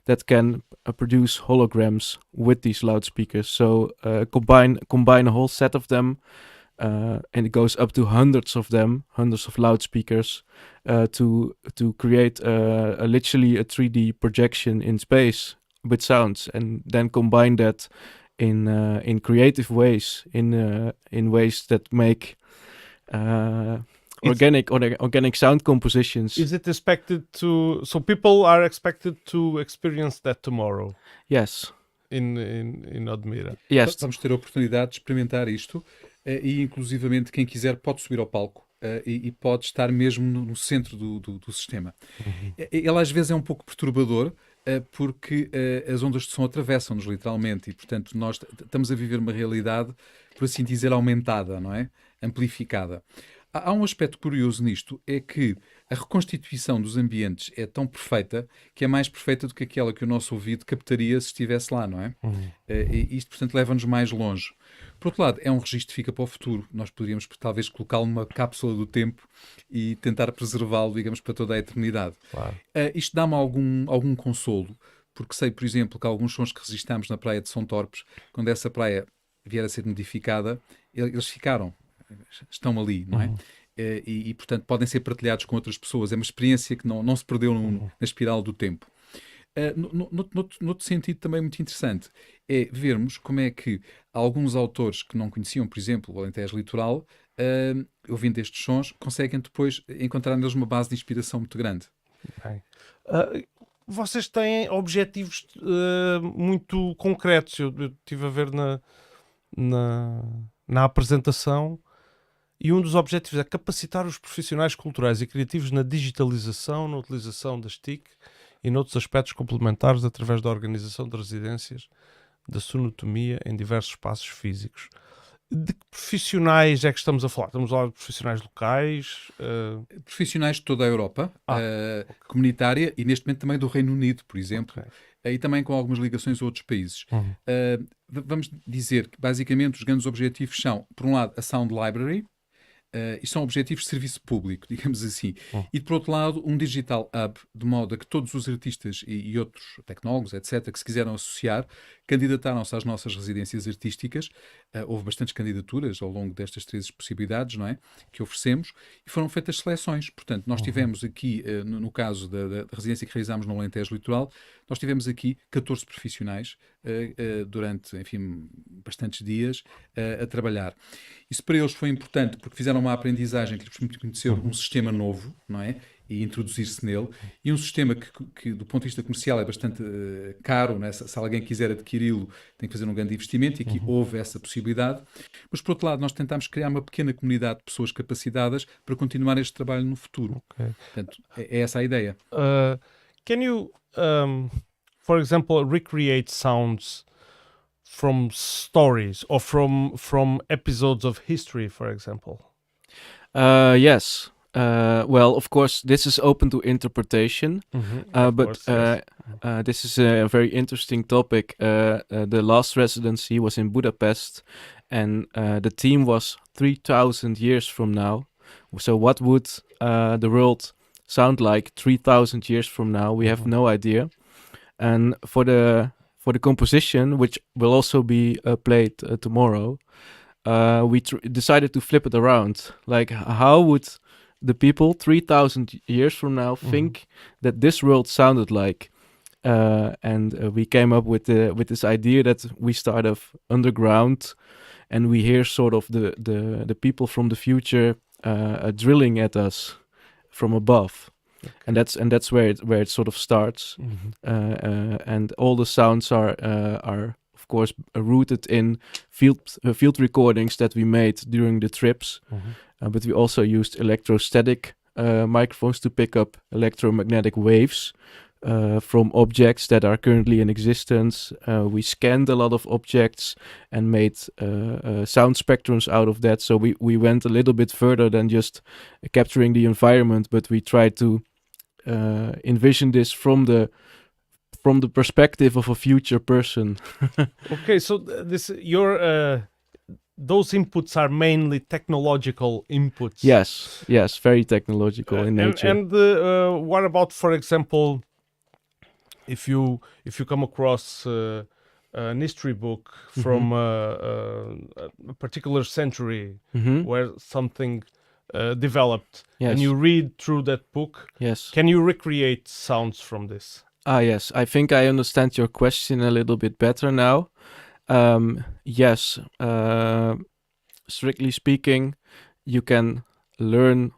[SPEAKER 1] that can produce holograms with these loudspeakers. So combine a whole set of them and it goes up to hundreds of them, hundreds of loudspeakers, to create literally a 3D projection in space with sounds, and then combine that in creative ways, in ways that make organic sound compositions.
[SPEAKER 2] Is it expected to? So people are expected to experience that tomorrow
[SPEAKER 1] Yes.
[SPEAKER 2] in Admira.
[SPEAKER 1] Yes.
[SPEAKER 3] Vamos ter a oportunidade de experimentar isto e, inclusivamente, quem quiser pode subir ao palco e pode estar mesmo no centro do sistema. Ele às vezes é um pouco perturbador porque as ondas de som atravessam-nos literalmente e, portanto, nós estamos a viver uma realidade, por assim dizer, aumentada, não é? Amplificada. Há um aspecto curioso nisto, é que a reconstituição dos ambientes é tão perfeita que é mais perfeita do que aquela que o nosso ouvido captaria se estivesse lá, não é? E isto, portanto, leva-nos mais longe. Por outro lado, é um registro que fica para o futuro. Nós poderíamos, talvez, colocá-lo numa cápsula do tempo e tentar preservá-lo, digamos, para toda a eternidade.
[SPEAKER 2] Claro.
[SPEAKER 3] Isto dá-me algum consolo, porque sei, por exemplo, que alguns sons que registámos na praia de São Torpes, quando essa praia vier a ser modificada, eles estão ali, não é? E, portanto, podem ser partilhados com outras pessoas. É uma experiência que não se perdeu na espiral do tempo. Noutro sentido também muito interessante é vermos como é que alguns autores que não conheciam, por exemplo, o Alentejo Litoral, ouvindo estes sons, conseguem depois encontrar neles uma base de inspiração muito grande.
[SPEAKER 2] Bem. Vocês têm objetivos muito concretos. Eu estive a ver na apresentação, e um dos objetivos é capacitar os profissionais culturais e criativos na digitalização, na utilização das TIC e noutros aspectos complementares através da organização de residências da sonotomia em diversos espaços físicos. De que profissionais é que estamos a falar? Estamos a falar de profissionais locais?
[SPEAKER 3] Profissionais de toda a Europa, comunitária, e neste momento também do Reino Unido, por exemplo, e também com algumas ligações a outros países. Vamos dizer que, basicamente, os grandes objetivos são, por um lado, a Sound Library, e são objetivos de serviço público, digamos assim. E, por outro lado, um Digital Hub, de modo a que todos os artistas e outros tecnólogos, etc., que se quiseram associar, candidataram-se às nossas residências artísticas. Houve bastantes candidaturas ao longo destas 13 possibilidades, não é? Que oferecemos, e foram feitas seleções. Portanto, nós tivemos aqui, no caso da residência que realizámos no Alentejo Litoral, nós tivemos aqui 14 profissionais durante, enfim, bastantes dias a trabalhar. Isso para eles foi importante porque fizeram uma aprendizagem que lhes permitiu conhecer um sistema novo, não é? E introduzir-se nele. E um sistema que do ponto de vista comercial, é bastante caro, né? Se alguém quiser adquiri-lo, tem que fazer um grande investimento, e aqui houve essa possibilidade. Mas, por outro lado, nós tentámos criar uma pequena comunidade de pessoas capacitadas para continuar este trabalho no futuro. Portanto, é essa a ideia.
[SPEAKER 2] Can you, for example, recreate sounds from stories or from episodes of history, for example?
[SPEAKER 1] Yes. Well, of course, this is open to interpretation, this is a very interesting topic. The last residency was in Budapest, and the theme was 3,000 years from now. So what would the world sound like 3,000 years from now? We have no idea. And for the composition, which will also be played tomorrow, we decided to flip it around. Like, how would the people 3,000 years from now think that this world sounded like? And we came up with this idea that we start off underground, and we hear sort of the people from the future drilling at us from above. And that's where it sort of starts, and all the sounds are of course rooted in field recordings that we made during the trips, but we also used electrostatic microphones to pick up electromagnetic waves from objects that are currently in existence. We scanned a lot of objects and made sound spectrums out of that. So we went a little bit further than just capturing the environment, but we tried to envision this from the perspective of a future person.
[SPEAKER 2] Okay, so those inputs are mainly technological inputs.
[SPEAKER 1] Yes, very technological in nature.
[SPEAKER 2] And what about, for example, if you come across an history book from a particular century where something developed,
[SPEAKER 1] Yes.
[SPEAKER 2] and you read through that book,
[SPEAKER 1] Yes.
[SPEAKER 2] can you recreate sounds from this?
[SPEAKER 1] Yes. I think I understand your question a little bit better now. Yes. Strictly speaking, you can learn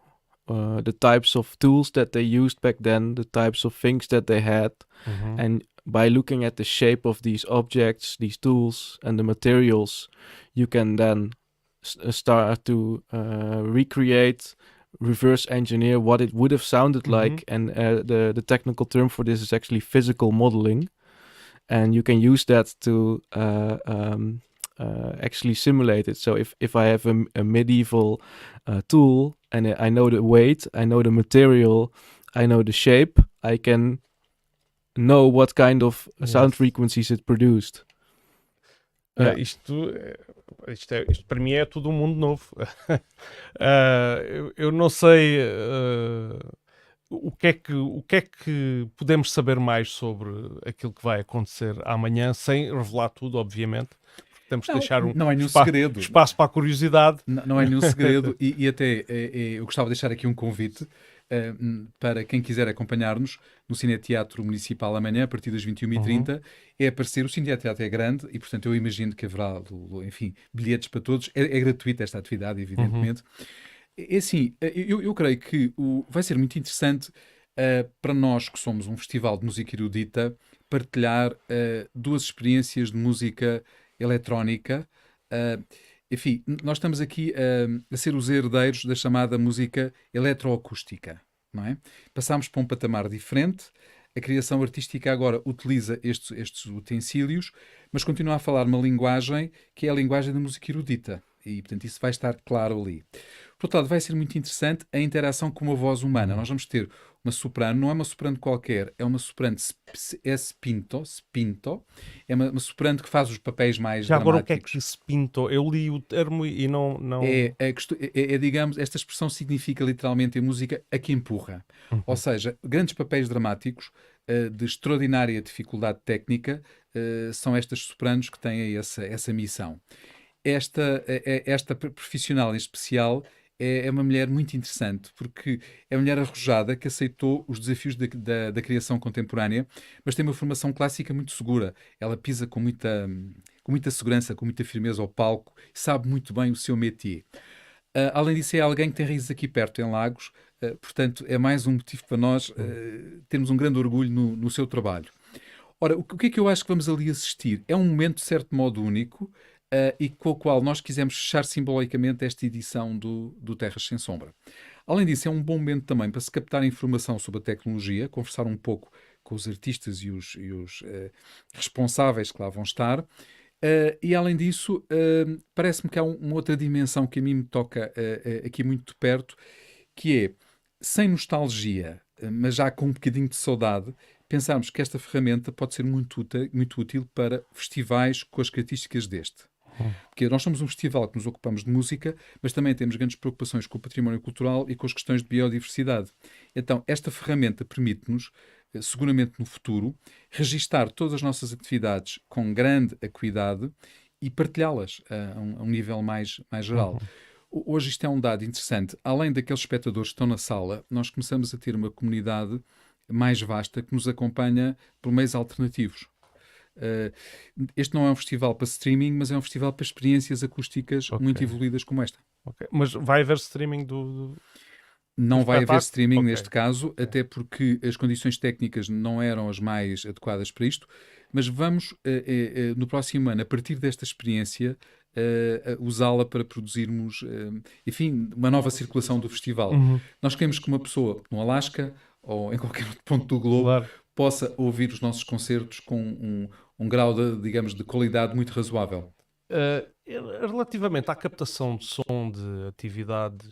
[SPEAKER 1] the types of tools that they used back then, the types of things that they had, and by looking at the shape of these objects, these tools, and the materials, you can then start to recreate, reverse engineer what it would have sounded like. And the technical term for this is actually physical modeling. And you can use that to actually simulate it. So if I have a medieval tool and I know the weight, I know the material, I know the shape, I can know what kind of sound frequencies it produced.
[SPEAKER 2] Isto para mim é tudo um mundo novo. Eu não sei o que é que podemos saber mais sobre aquilo que vai acontecer amanhã, sem revelar tudo, obviamente. Temos de deixar
[SPEAKER 3] não é nenhum segredo.
[SPEAKER 2] Espaço para a curiosidade.
[SPEAKER 3] Não é nenhum segredo. E até eu gostava de deixar aqui um convite para quem quiser acompanhar-nos no Cineteatro Municipal amanhã, a partir das 21h30. É aparecer. O Cineteatro é grande e, portanto, eu imagino que haverá, enfim, bilhetes para todos. É gratuita esta atividade, evidentemente. É assim, eu creio que vai ser muito interessante para nós que somos um festival de música erudita partilhar duas experiências de música eletrónica. Enfim, nós estamos aqui a ser os herdeiros da chamada música eletroacústica, não é? Passámos para um patamar diferente. A criação artística agora utiliza estes utensílios, mas continua a falar uma linguagem que é a linguagem da música erudita. E, portanto, isso vai estar claro ali. Por outro lado, vai ser muito interessante a interação com uma voz humana. Nós vamos ter uma soprano, não é uma soprano qualquer, é uma soprano spinto, é uma soprano que faz os papéis mais
[SPEAKER 2] já
[SPEAKER 3] dramáticos.
[SPEAKER 2] Agora o que é que spinto? Eu li o termo e não...
[SPEAKER 3] digamos, esta expressão significa literalmente em música a que empurra. Ou seja, grandes papéis dramáticos de extraordinária dificuldade técnica são estas sopranos que têm essa missão. Esta profissional em especial é uma mulher muito interessante, porque é uma mulher arrojada que aceitou os desafios da criação contemporânea, mas tem uma formação clássica muito segura. Ela pisa com muita segurança, com muita firmeza ao palco, sabe muito bem o seu métier. Além disso, é alguém que tem raízes aqui perto, em Lagos, portanto, é mais um motivo para nós termos um grande orgulho no seu trabalho. Ora, o que é que eu acho que vamos ali assistir? É um momento, de certo modo, único, e com o qual nós quisemos fechar simbolicamente esta edição do Terras Sem Sombra. Além disso, é um bom momento também para se captar informação sobre a tecnologia, conversar um pouco com os artistas e os responsáveis que lá vão estar. E além disso, parece-me que há uma outra dimensão que a mim me toca aqui muito de perto, que é, sem nostalgia, mas já com um bocadinho de saudade, pensarmos que esta ferramenta pode ser muito útil para festivais com as características deste. Porque nós somos um festival que nos ocupamos de música, mas também temos grandes preocupações com o património cultural e com as questões de biodiversidade. Então, esta ferramenta permite-nos, seguramente no futuro, registar todas as nossas atividades com grande acuidade e partilhá-las a um nível mais geral. Hoje isto é um dado interessante. Além daqueles espectadores que estão na sala, nós começamos a ter uma comunidade mais vasta que nos acompanha por meios alternativos. Este não é um festival para streaming, mas é um festival para experiências acústicas muito evoluídas como esta.
[SPEAKER 2] Mas vai haver streaming
[SPEAKER 3] Não vai haver streaming neste caso, até porque as condições técnicas não eram as mais adequadas para isto, mas vamos, no próximo ano, a partir desta experiência, usá-la para produzirmos, enfim, uma nova circulação do festival. Nós queremos que uma pessoa no Alasca ou em qualquer outro ponto do globo possa ouvir os nossos concertos com um grau digamos, de qualidade muito razoável.
[SPEAKER 2] Relativamente à captação de som de atividades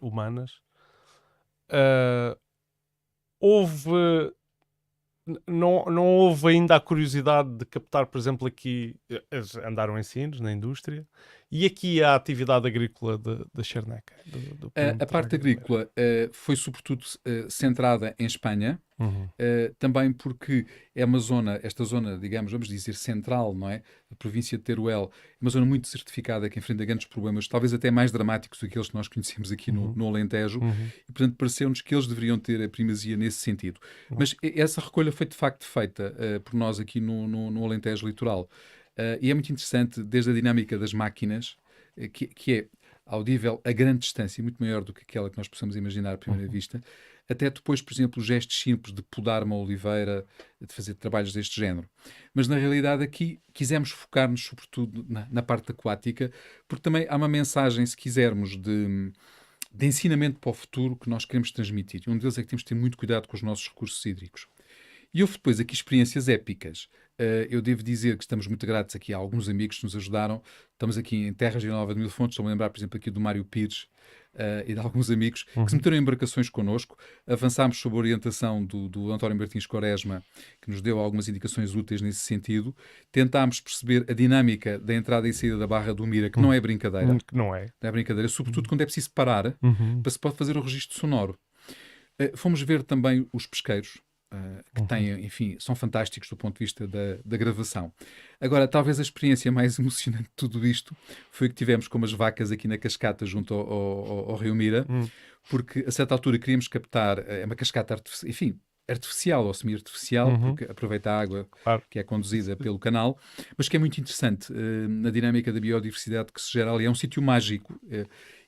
[SPEAKER 2] humanas, não houve ainda a curiosidade de captar, por exemplo, aqui andaram em Sines, na indústria, E aqui a atividade agrícola da Charneca?
[SPEAKER 3] A parte agrícola foi sobretudo centrada em Espanha, também porque é uma zona, esta zona, digamos, vamos dizer, central, não é? A província de Teruel, uma zona muito desertificada que enfrenta grandes problemas, talvez até mais dramáticos do que aqueles que nós conhecemos aqui no Alentejo, e portanto pareceu-nos que eles deveriam ter a primazia nesse sentido. Mas essa recolha foi de facto feita por nós aqui no Alentejo Litoral. E é muito interessante, desde a dinâmica das máquinas, que é audível a grande distância, muito maior do que aquela que nós possamos imaginar à primeira vista, até depois, por exemplo, gestos simples de podar uma oliveira, de fazer trabalhos deste género. Mas na realidade aqui quisemos focar-nos sobretudo na parte aquática, porque também há uma mensagem, se quisermos, de ensinamento para o futuro que nós queremos transmitir. E um deles é que temos de ter muito cuidado com os nossos recursos hídricos. E houve depois aqui experiências épicas. Eu devo dizer que estamos muito gratos aqui a alguns amigos que nos ajudaram. Estamos aqui em Terras de Vila Nova de Mil Fontes. Estou-me a lembrar, por exemplo, aqui do Mário Pires e de alguns amigos que se meteram em embarcações connosco. Avançámos sob a orientação do António Martins Quaresma, que nos deu algumas indicações úteis nesse sentido. Tentámos perceber a dinâmica da entrada e saída da Barra do Mira, que não é brincadeira.
[SPEAKER 2] Que não é.
[SPEAKER 3] Não é brincadeira, sobretudo quando é preciso parar para se pode fazer o registro sonoro. Fomos ver também os pesqueiros, que têm, enfim, são fantásticos do ponto de vista da gravação. Agora, talvez a experiência mais emocionante de tudo isto foi que tivemos com umas vacas aqui na cascata junto ao Rio Mira, porque a certa altura queríamos captar, é uma cascata artificial ou semi-artificial, porque aproveita a água que é conduzida pelo canal, mas que é muito interessante na dinâmica da biodiversidade que se gera ali. É um sítio mágico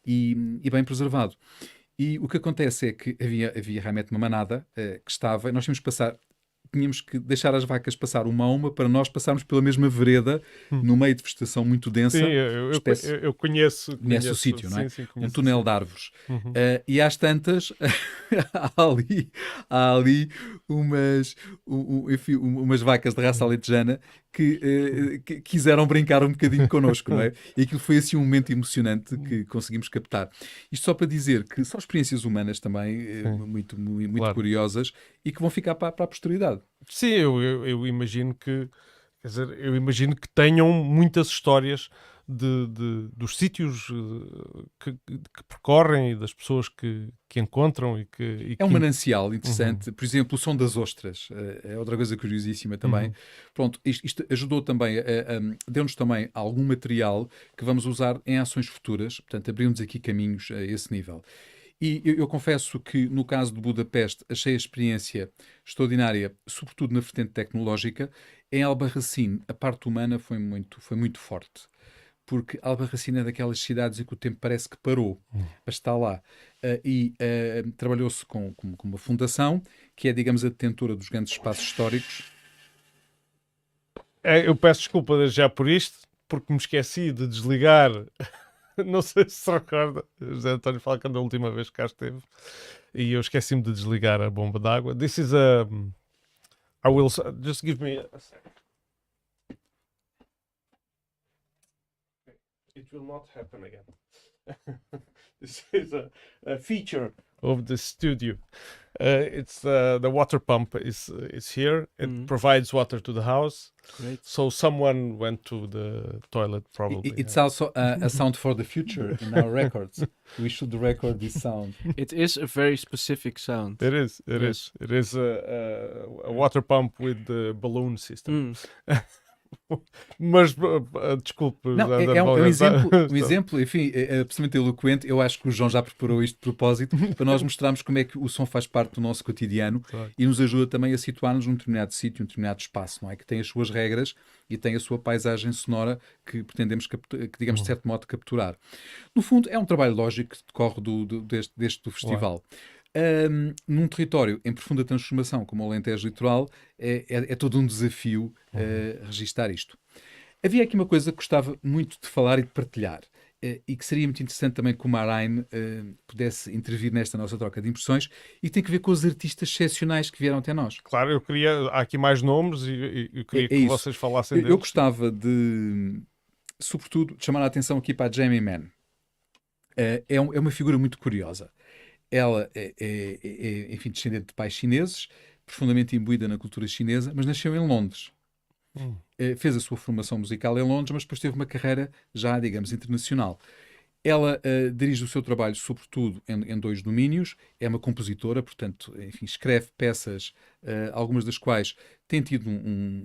[SPEAKER 3] e bem preservado. E o que acontece é que havia realmente uma manada que estava, nós tínhamos que deixar as vacas passar uma a uma para nós passarmos pela mesma vereda, no meio de vegetação muito densa.
[SPEAKER 2] Sim, eu conheço
[SPEAKER 3] o sítio, não é?
[SPEAKER 2] Sim,
[SPEAKER 3] Um túnel de árvores. E às tantas, há ali umas vacas de raça alentejana que quiseram brincar um bocadinho connosco, não é? E aquilo foi assim um momento emocionante que conseguimos captar. Isto só para dizer que são experiências humanas também muito claro, curiosas e que vão ficar para a posteridade.
[SPEAKER 2] Sim, eu imagino que, quer dizer, eu imagino que tenham muitas histórias dos sítios que percorrem e das pessoas que encontram
[SPEAKER 3] é um manancial interessante. Por exemplo, o som das ostras é outra coisa curiosíssima também. Pronto, isto ajudou também, deu-nos também algum material que vamos usar em ações futuras, portanto abriu-nos aqui caminhos a esse nível. E eu confesso que no caso de Budapeste achei a experiência extraordinária, sobretudo na vertente tecnológica. Em Albarracín a parte humana foi muito forte, porque Albarracín é daquelas cidades em que o tempo parece que parou, mas está lá. Trabalhou-se com uma fundação, que é, digamos, a detentora dos grandes espaços históricos.
[SPEAKER 2] Eu peço desculpa já por isto, porque me esqueci de desligar... Não sei se recorda, José António fala que da última vez que cá esteve e eu esqueci-me de desligar a bomba d'água. This is a... I will... Just give me a second. It will not happen again. This is a feature of the studio. It's the water pump is here. It provides water to the house.
[SPEAKER 1] Great.
[SPEAKER 2] So someone went to the toilet probably.
[SPEAKER 3] It's also a sound for the future in our records. We should record this sound.
[SPEAKER 1] It is a very specific sound.
[SPEAKER 2] It is. It is a water pump with the balloon system. Mas desculpe.
[SPEAKER 3] Não, é um exemplo, enfim, é absolutamente eloquente. Eu acho que o João já preparou isto de propósito para nós mostrarmos como é que o som faz parte do nosso cotidiano e nos ajuda também a situar-nos num determinado sítio, num determinado espaço, não é? Que tem as suas regras e tem a sua paisagem sonora que pretendemos, que digamos, de certo modo, capturar. No fundo, é um trabalho lógico que decorre do festival. Num território em profunda transformação como o Alentejo Litoral, é todo um desafio registar isto. Havia aqui uma coisa que gostava muito de falar e de partilhar, e que seria muito interessante também que o Marijn pudesse intervir nesta nossa troca de impressões, e tem que ver com os artistas excepcionais que vieram até nós.
[SPEAKER 2] Claro, há aqui mais nomes e eu queria que vocês falassem deles.
[SPEAKER 3] Eu gostava de, sobretudo, de chamar a atenção aqui para a Jamie Mann. É uma figura muito curiosa. Ela enfim, descendente de pais chineses, profundamente imbuída na cultura chinesa, mas nasceu em Londres. Fez a sua formação musical em Londres, mas depois teve uma carreira já, digamos, internacional. Ela dirige o seu trabalho, sobretudo, em dois domínios. É uma compositora, portanto, enfim, escreve peças, algumas das quais têm tido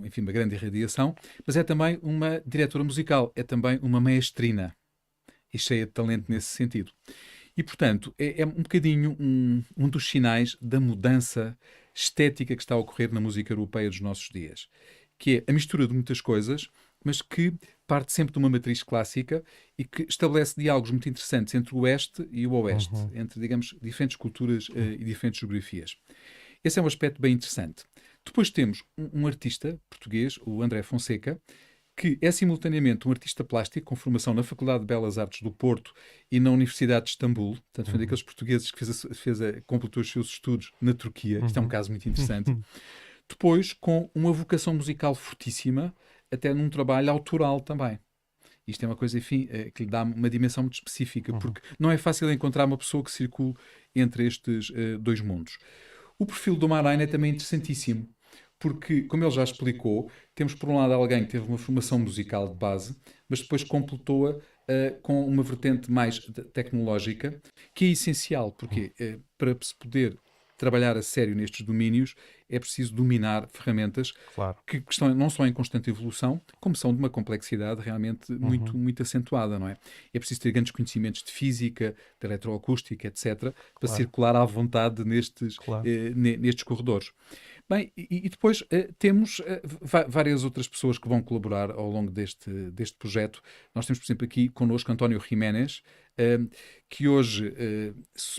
[SPEAKER 3] enfim, uma grande irradiação, mas é também uma diretora musical, é também uma maestrina e cheia de talento nesse sentido. E, portanto, é um bocadinho um dos sinais da mudança estética que está a ocorrer na música europeia dos nossos dias, que é a mistura de muitas coisas, mas que parte sempre de uma matriz clássica e que estabelece diálogos muito interessantes entre o Oeste e o Oeste, entre, digamos, diferentes culturas e diferentes geografias. Esse é um aspecto bem interessante. Depois temos um artista português, o André Fonseca, que é simultaneamente um artista plástico com formação na Faculdade de Belas Artes do Porto e na Universidade de Istambul. Portanto, foi daqueles portugueses que completou os seus estudos na Turquia. Isto é um caso muito interessante. Depois, com uma vocação musical fortíssima, até num trabalho autoral também. Isto é uma coisa, enfim, que lhe dá uma dimensão muito específica, porque não é fácil encontrar uma pessoa que circule entre estes dois mundos. O perfil do Marain é também interessantíssimo, porque, como ele já explicou, temos por um lado alguém que teve uma formação musical de base, mas depois completou-a com uma vertente mais tecnológica, que é essencial, porque para se poder trabalhar a sério nestes domínios é preciso dominar ferramentas que estão não só em constante evolução, como são de uma complexidade realmente muito, muito acentuada, não é? É preciso ter grandes conhecimentos de física, de eletroacústica, etc., para circular à vontade nestes corredores. Bem, e depois temos várias outras pessoas que vão colaborar ao longo deste projeto. Nós temos, por exemplo, aqui connosco António Jiménez, que hoje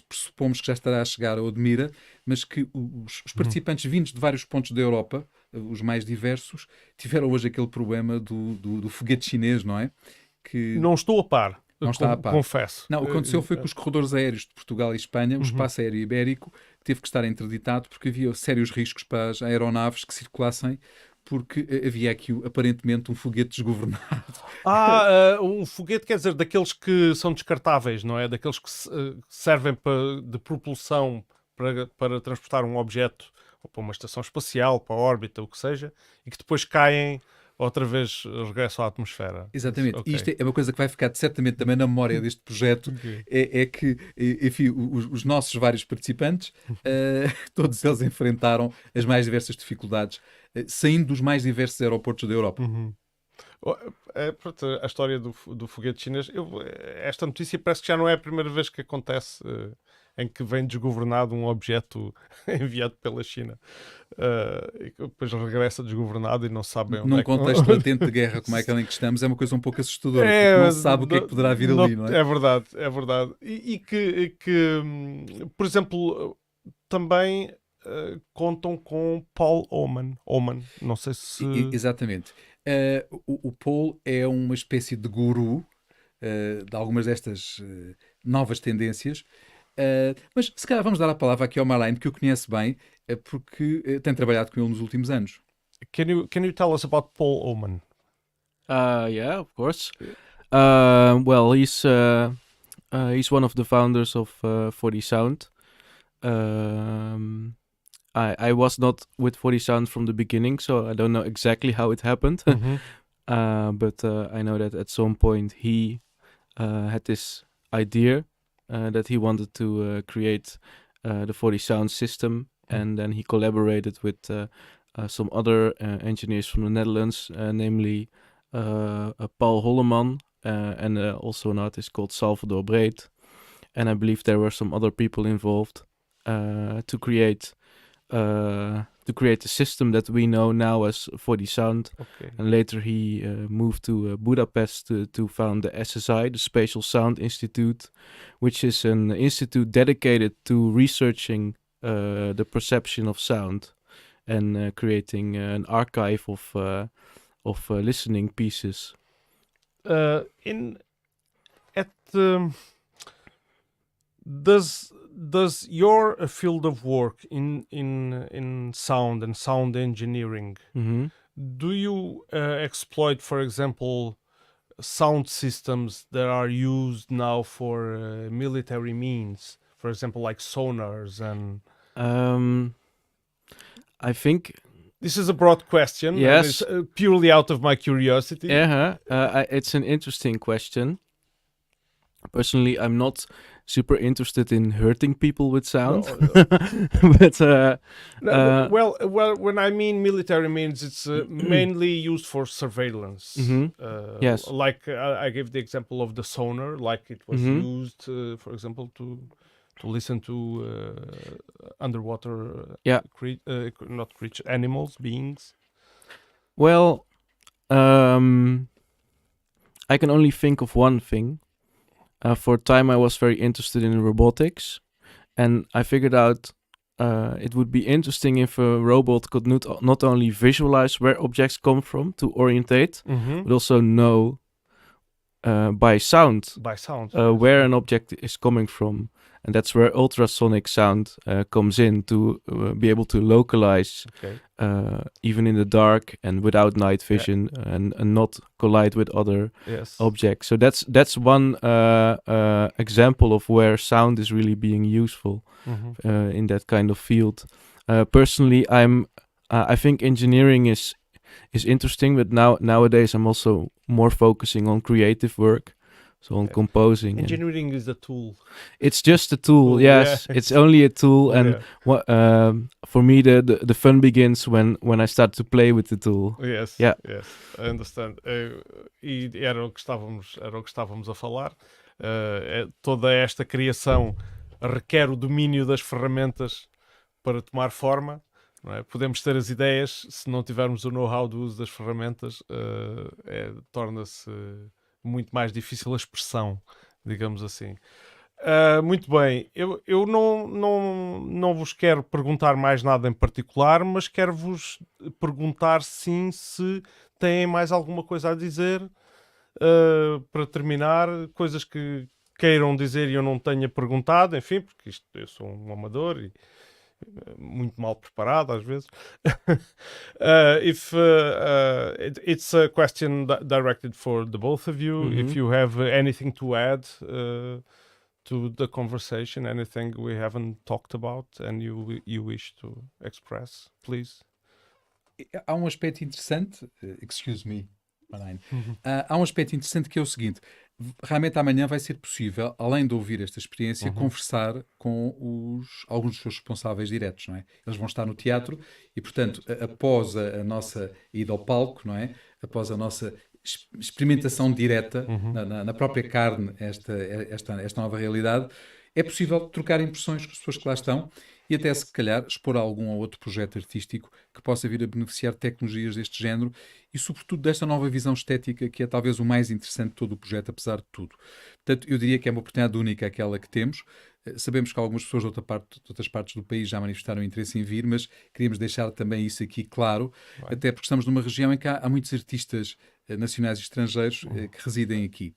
[SPEAKER 3] pressupomos que já estará a chegar ao Admira, mas que os participantes vindos de vários pontos da Europa, os mais diversos, tiveram hoje aquele problema do foguete chinês, não é? Que
[SPEAKER 2] Não estou a par.
[SPEAKER 3] não está a par.
[SPEAKER 2] Confesso.
[SPEAKER 3] Não, o que aconteceu foi que os corredores aéreos de Portugal e Espanha, o espaço aéreo ibérico, teve que estar interditado porque havia sérios riscos para as aeronaves que circulassem, porque havia aqui aparentemente um foguete desgovernado.
[SPEAKER 2] Um foguete, quer dizer, daqueles que são descartáveis, não é? Daqueles que servem de propulsão para transportar um objeto ou para uma estação espacial, para a órbita, o que seja, e que depois caem outra vez, regressam à atmosfera.
[SPEAKER 3] Exatamente.
[SPEAKER 2] Okay.
[SPEAKER 3] E isto é uma coisa que vai ficar certamente também na memória deste projeto, é que, enfim, os nossos vários participantes, todos eles enfrentaram as mais diversas dificuldades, saindo dos mais diversos aeroportos da Europa.
[SPEAKER 2] A história do foguete chinês, esta notícia parece que já não é a primeira vez que acontece em que vem desgovernado um objeto enviado pela China e depois regressa desgovernado e não se sabe onde
[SPEAKER 3] Num contexto latente de guerra como é aquele em que estamos, é uma coisa um pouco assustadora, porque não se sabe o que é que poderá vir ali, não é?
[SPEAKER 2] É verdade, é verdade. E que por exemplo, também contam com Paul Oman. Não sei se...
[SPEAKER 3] Exatamente. O Paul é uma espécie de guru de algumas destas novas tendências. Mas se calhar vamos dar a palavra aqui ao Marlene, que eu conheço bem, porque tem trabalhado com ele nos últimos anos.
[SPEAKER 2] Can you tell us about Paul Oman?
[SPEAKER 1] Yeah, of course. Well, he's one of the founders of 40 Sound. I was not with 40 Sound from the beginning, so I don't know exactly how it happened. But I know that at some point he had this idea that he wanted to create the 40 Sound system, and then he collaborated with some other engineers from the Netherlands, namely Paul Holleman and also an artist called Salvador Breed. And I believe there were some other people involved to create the system that we know now as 40 Sound.
[SPEAKER 2] Okay.
[SPEAKER 1] And later he moved to Budapest to found the SSI, the Spatial Sound Institute, which is an institute dedicated to researching the perception of sound and creating an archive of listening pieces.
[SPEAKER 2] Does your field of work in sound and sound engineering, do you exploit, for example, sound systems that are used now for military means, for example, like sonars and...
[SPEAKER 1] I think
[SPEAKER 2] This is a broad question.
[SPEAKER 1] Yes.
[SPEAKER 2] And it's purely out of my curiosity.
[SPEAKER 1] It's an interesting question. Personally, I'm not super interested in hurting people with sound, but
[SPEAKER 2] Well, when I mean military means it's mainly used for surveillance.
[SPEAKER 1] Yes.
[SPEAKER 2] Like I gave the example of the sonar, like it was used, for example, to listen to underwater not creature animals, beings.
[SPEAKER 1] Well, I can only think of one thing. For a time, I was very interested in robotics, and I figured out it would be interesting if a robot could not only visualize where objects come from to orientate, but also know by sound where an object is coming from. And that's where ultrasonic sound comes in to be able to localize even in the dark and without night vision and not collide with other objects. So that's one example of where sound is really being useful in that kind of field. Personally, I think engineering is interesting, but nowadays I'm also more focusing on creative work. So on composing.
[SPEAKER 2] Engineering is a tool.
[SPEAKER 1] It's just a tool, yes.
[SPEAKER 2] Yeah.
[SPEAKER 1] It's only a tool, and for me the fun begins when I start to play with the tool.
[SPEAKER 2] Yes,
[SPEAKER 1] Yeah.
[SPEAKER 2] yes, I understand. E era o que estávamos a falar. Toda esta criação requer o domínio das ferramentas para tomar forma. Não é? Podemos ter as ideias, se não tivermos o know-how do uso das ferramentas, torna-se muito mais difícil a expressão, digamos assim. Muito bem, eu não vos quero perguntar mais nada em particular, mas quero-vos perguntar sim se têm mais alguma coisa a dizer para terminar, coisas que queiram dizer e eu não tenha perguntado, enfim, porque eu sou um amador e muito mal preparado às vezes. It's a question directed for the both of you. If you have anything to add to the conversation, anything we haven't talked about and you wish to express, please.
[SPEAKER 3] Há um aspecto interessante, excuse me, Marijn. Há um aspecto interessante que é o seguinte: realmente amanhã vai ser possível, além de ouvir esta experiência, conversar com alguns dos seus responsáveis diretos, não é? Eles vão estar no teatro e, portanto, após a nossa ida ao palco, não é? Após a nossa experimentação direta na própria carne, esta nova realidade, é possível trocar impressões com as pessoas que lá estão e até, se calhar, expor algum ou outro projeto artístico que possa vir a beneficiar de tecnologias deste género e, sobretudo, desta nova visão estética que é talvez o mais interessante de todo o projeto, apesar de tudo. Portanto, eu diria que é uma oportunidade única aquela que temos. Sabemos que algumas pessoas de outras partes do país já manifestaram interesse em vir, mas queríamos deixar também isso aqui claro, até porque estamos numa região em que há muitos artistas nacionais e estrangeiros que residem aqui.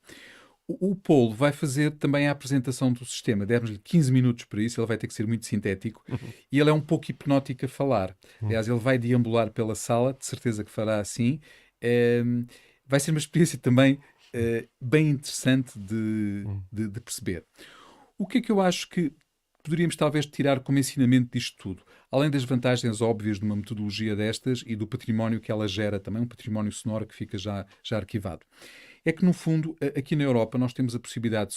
[SPEAKER 3] O Paulo vai fazer também a apresentação do sistema. Demos-lhe 15 minutos para isso, ele vai ter que ser muito sintético e ele é um pouco hipnótico a falar. Aliás, ele vai deambular pela sala, de certeza que fará assim. Vai ser uma experiência também bem interessante de perceber. O que é que eu acho que poderíamos talvez tirar como ensinamento disto tudo? Além das vantagens óbvias de uma metodologia destas e do património que ela gera também, um património sonoro que fica já arquivado. É que, no fundo, aqui na Europa nós temos a possibilidade,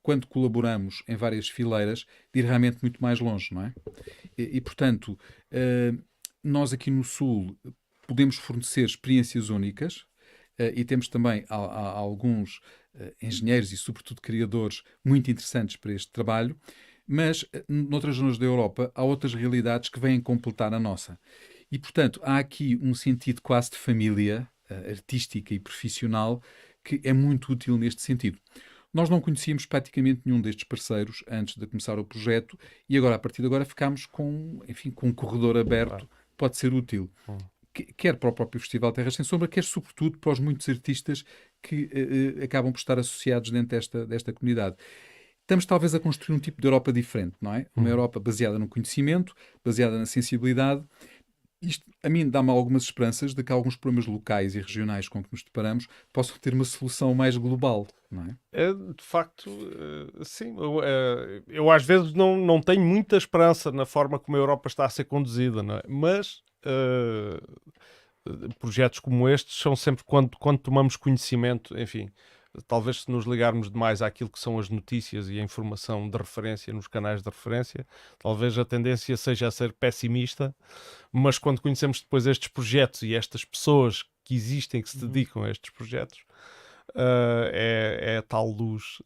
[SPEAKER 3] quando colaboramos em várias fileiras, de ir realmente muito mais longe, não é? E portanto, nós aqui no Sul podemos fornecer experiências únicas e temos também alguns engenheiros e, sobretudo, criadores muito interessantes para este trabalho, mas, noutras zonas da Europa, há outras realidades que vêm completar a nossa. E, portanto, há aqui um sentido quase de família artística e profissional que é muito útil neste sentido. Nós não conhecíamos praticamente nenhum destes parceiros antes de começar o projeto e agora, a partir de agora, ficámos com um corredor aberto que pode ser útil. Quer para o próprio Festival Terras Sem Sombra, quer sobretudo para os muitos artistas que acabam por estar associados dentro desta comunidade. Estamos talvez a construir um tipo de Europa diferente, não é? Uma Europa baseada no conhecimento, baseada na sensibilidade. Isto, a mim, dá-me algumas esperanças de que alguns problemas locais e regionais com que nos deparamos possam ter uma solução mais global, não é?
[SPEAKER 2] De facto, sim. Eu às vezes não tenho muita esperança na forma como a Europa está a ser conduzida, não é? Mas projetos como estes são sempre quando tomamos conhecimento, enfim, talvez se nos ligarmos demais àquilo que são as notícias e a informação de referência nos canais de referência, talvez a tendência seja a ser pessimista, mas quando conhecemos depois estes projetos e estas pessoas que existem, que se dedicam a estes projetos, é a tal luz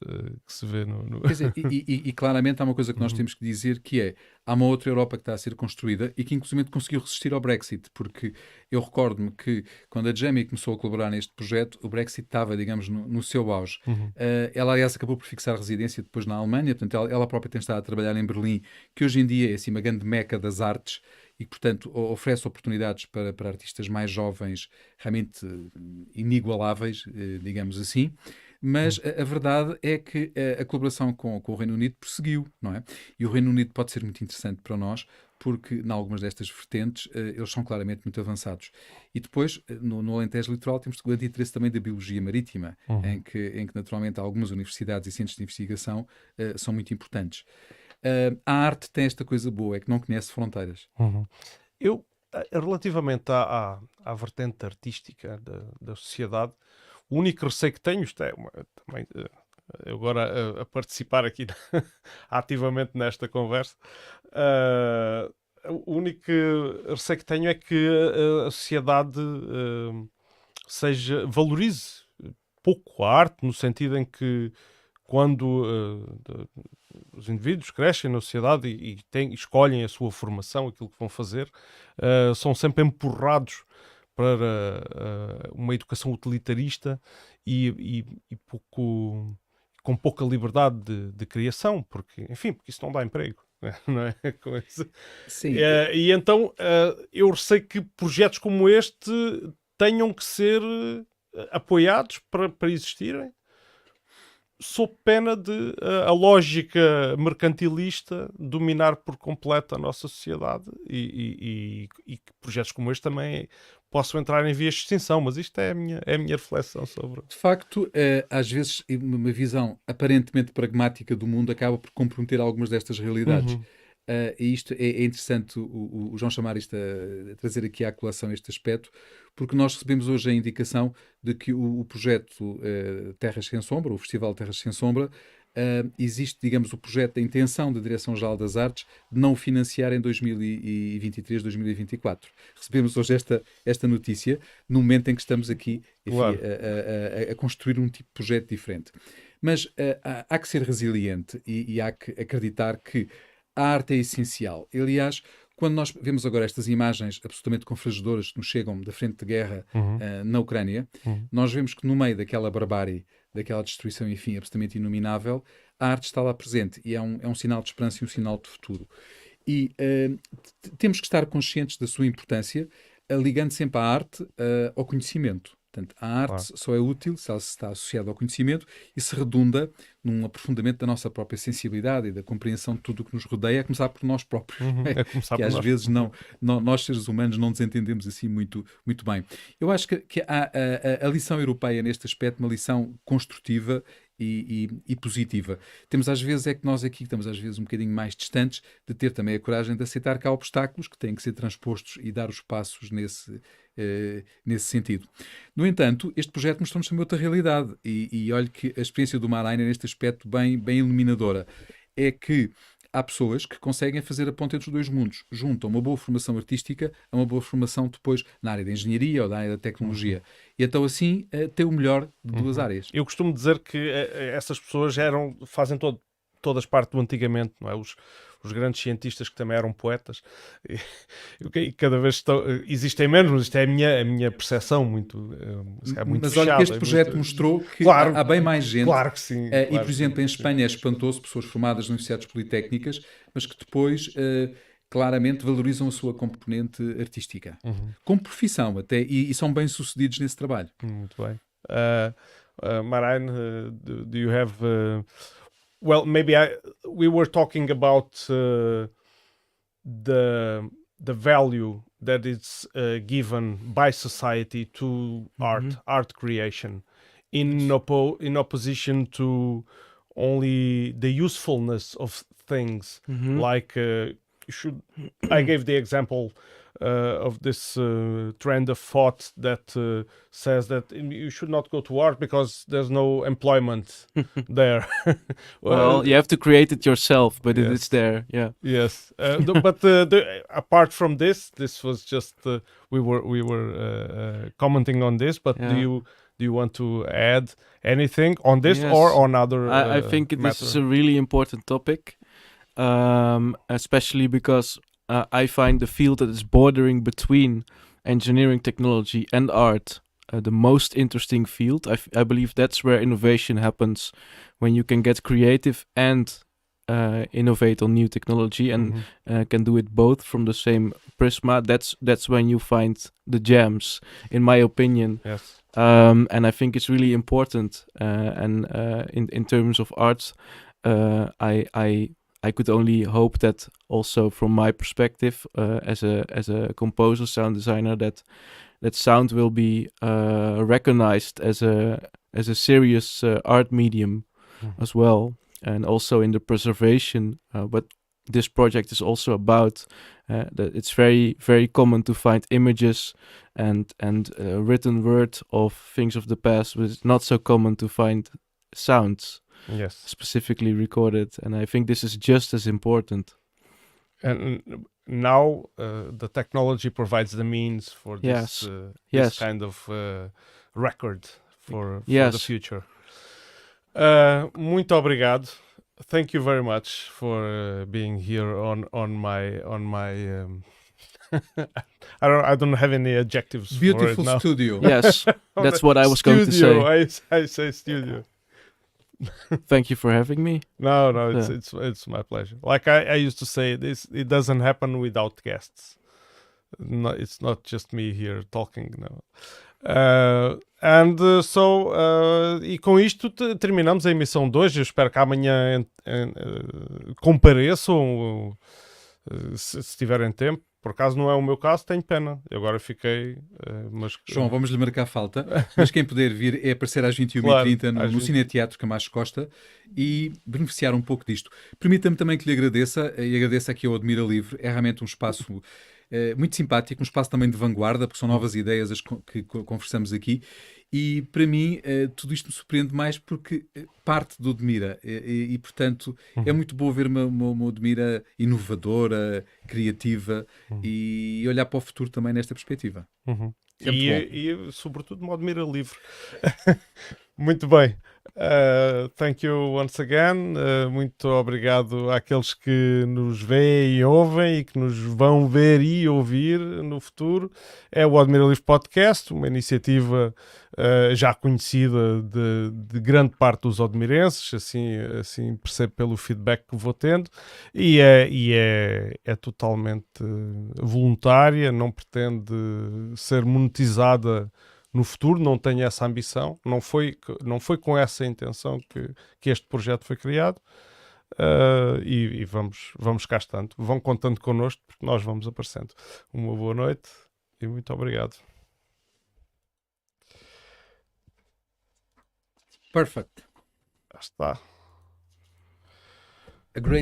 [SPEAKER 2] que se vê no...
[SPEAKER 3] Quer dizer, e claramente há uma coisa que nós temos que dizer, que é, há uma outra Europa que está a ser construída e que inclusive conseguiu resistir ao Brexit, porque eu recordo-me que quando a Jamie começou a colaborar neste projeto, o Brexit estava, digamos, no seu auge. Ela, aliás, acabou por fixar residência depois na Alemanha, portanto, ela própria tem estado a trabalhar em Berlim, que hoje em dia é assim uma grande meca das artes e que, portanto, oferece oportunidades para artistas mais jovens realmente inigualáveis, digamos assim. Mas a verdade é que a colaboração com o Reino Unido prosseguiu, não é? E o Reino Unido pode ser muito interessante para nós, porque em algumas destas vertentes eles são claramente muito avançados. E depois, no Alentejo Litoral, temos o grande interesse também da biologia marítima, em que naturalmente algumas universidades e centros de investigação são muito importantes. A arte tem esta coisa boa, é que não conhece fronteiras.
[SPEAKER 2] Eu, relativamente à vertente artística da sociedade, o único receio que tenho, isto é também agora a participar aqui ativamente nesta conversa, o único receio que tenho é que a sociedade valorize pouco a arte, no sentido em que quando os indivíduos crescem na sociedade e escolhem a sua formação, aquilo que vão fazer, são sempre empurrados para uma educação utilitarista e com pouca liberdade de criação, porque isso não dá emprego. Não é?
[SPEAKER 3] Sim.
[SPEAKER 2] E então eu receio que projetos como este tenham que ser apoiados para existirem, sob pena de a lógica mercantilista dominar por completo a nossa sociedade e que projetos como este também possam entrar em vias de extinção, mas isto é a minha reflexão sobre...
[SPEAKER 3] De facto, às vezes uma visão aparentemente pragmática do mundo acaba por comprometer algumas destas realidades. E isto é interessante o João chamar isto a trazer aqui à colação este aspecto, porque nós recebemos hoje a indicação de que o projeto Terras Sem Sombra, o Festival Terras Sem Sombra, existe, digamos, o projeto da intenção da Direção-Geral das Artes de não o financiar em 2023, 2024. Recebemos hoje esta notícia, no momento em que estamos aqui, enfim,
[SPEAKER 2] Claro.
[SPEAKER 3] a construir um tipo de projeto diferente. Mas há que ser resiliente e há que acreditar que a arte é essencial. Aliás, quando nós vemos agora estas imagens absolutamente confrangedoras que nos chegam da frente de guerra na Ucrânia, nós vemos que no meio daquela barbárie, daquela destruição, enfim, absolutamente inominável, a arte está lá presente e é um sinal de esperança e um sinal de futuro. E temos que estar conscientes da sua importância, ligando sempre a arte ao conhecimento. Portanto, a arte só é útil se ela está associada ao conhecimento e se redunda num aprofundamento da nossa própria sensibilidade e da compreensão de tudo o que nos rodeia, a começar por nós próprios, que às vezes nós seres humanos não nos entendemos assim muito, muito bem. Eu acho que a lição europeia neste aspecto, uma lição construtiva e positiva. Temos às vezes, é que nós aqui estamos às vezes um bocadinho mais distantes de ter também a coragem de aceitar que há obstáculos que têm que ser transpostos e dar os passos nesse sentido. No entanto, este projeto mostrou-nos também outra realidade e olhe que a experiência do Maraina neste aspecto bem iluminadora é que há pessoas que conseguem fazer a ponte entre os dois mundos, juntam uma boa formação artística a uma boa formação depois na área da engenharia ou da área da tecnologia. E então assim tem o melhor de duas áreas.
[SPEAKER 2] Eu costumo dizer que essas pessoas fazem todas parte do antigamente, não é? Os grandes cientistas que também eram poetas, e cada vez existem menos, mas isto é a minha percepção muito
[SPEAKER 3] mas
[SPEAKER 2] fechada.
[SPEAKER 3] Olha que este projeto mostrou que
[SPEAKER 2] Claro,
[SPEAKER 3] há bem mais gente.
[SPEAKER 2] Claro que sim.
[SPEAKER 3] E, por exemplo, em Espanha é espantoso pessoas formadas em universidades politécnicas, mas que depois claramente valorizam a sua componente artística. Como profissão até, e são bem-sucedidos nesse trabalho.
[SPEAKER 2] Muito bem. Marijn, do you have... well, maybe we were talking about the value that is given by society to art creation, in opposition to only the usefulness of things. Like I gave the example of this trend of thought that says that you should not go to art because there's no employment there.
[SPEAKER 1] Well, you have to create it yourself, but it
[SPEAKER 2] Yes.
[SPEAKER 1] is there. Yeah.
[SPEAKER 2] Yes, but apart from this was just we were commenting on this. But
[SPEAKER 1] Yeah.
[SPEAKER 2] do you want to add anything on this
[SPEAKER 1] Yes.
[SPEAKER 2] or on other?
[SPEAKER 1] I think this is a really important topic, especially because I find the field that is bordering between engineering, technology, and art the most interesting field. I believe that's where innovation happens, when you can get creative and innovate on new technology, and can do it both from the same prisma. That's when you find the gems, in my opinion.
[SPEAKER 2] Yes.
[SPEAKER 1] And I think it's really important. And in terms of art, I could only hope that also from my perspective, as a composer, sound designer, that sound will be recognized as a serious art medium as well, and also in the preservation. But this project is also about that it's very, very common to find images and written word of things of the past, but it's not so common to find sounds
[SPEAKER 2] Yes.
[SPEAKER 1] specifically recorded, and I think this is just as important.
[SPEAKER 2] And now the technology provides the means for this,
[SPEAKER 1] Yes.
[SPEAKER 2] this
[SPEAKER 1] Yes.
[SPEAKER 2] kind of record for the
[SPEAKER 1] Yes.
[SPEAKER 2] future. Muito obrigado. Thank you very much for being here on my I don't have any adjectives for it
[SPEAKER 3] Beautiful
[SPEAKER 2] now.
[SPEAKER 3] studio.
[SPEAKER 1] Yes,
[SPEAKER 2] On
[SPEAKER 1] that's
[SPEAKER 2] the
[SPEAKER 1] what I was going to
[SPEAKER 2] studio,
[SPEAKER 1] say.
[SPEAKER 2] I say studio.
[SPEAKER 1] Thank you for having me.
[SPEAKER 2] No,
[SPEAKER 1] Yeah.
[SPEAKER 2] it's my pleasure. Like I used to say, it doesn't happen without guests. No, it's not just me here talking now. E com isto terminamos a emissão de hoje. Eu espero que amanhã compareçam, se tiverem tempo. Por acaso não é o meu caso, tenho pena. Eu agora fiquei... mas...
[SPEAKER 3] João, vamos lhe marcar falta, mas quem puder vir é aparecer às 21h30
[SPEAKER 2] Claro, às
[SPEAKER 3] no
[SPEAKER 2] 20.
[SPEAKER 3] Cineteatro Camacho Costa e beneficiar um pouco disto. Permita-me também que lhe agradeça, e agradeço aqui ao Admira Livre. É realmente um espaço muito simpático, um espaço também de vanguarda, porque são novas ideias que conversamos aqui. E para mim tudo isto me surpreende mais porque parte do Admira e portanto é muito bom ver uma Admira inovadora, criativa e olhar para o futuro também nesta perspectiva. É muito bom.
[SPEAKER 2] E sobretudo uma Admira Livre. Muito bem. Thank you once again. Muito obrigado àqueles que nos veem e ouvem e que nos vão ver e ouvir no futuro. É o Admira Livre Podcast, uma iniciativa já conhecida de grande parte dos odmirenses, assim percebo pelo feedback que vou tendo, e é totalmente voluntária, não pretende ser monetizada no futuro, não tenho essa ambição, não foi com essa intenção que este projeto foi criado. E vamos cá estando, vão contando connosco porque nós vamos aparecendo. Uma boa noite e muito obrigado.
[SPEAKER 3] Perfect.
[SPEAKER 2] Já está.
[SPEAKER 3] A great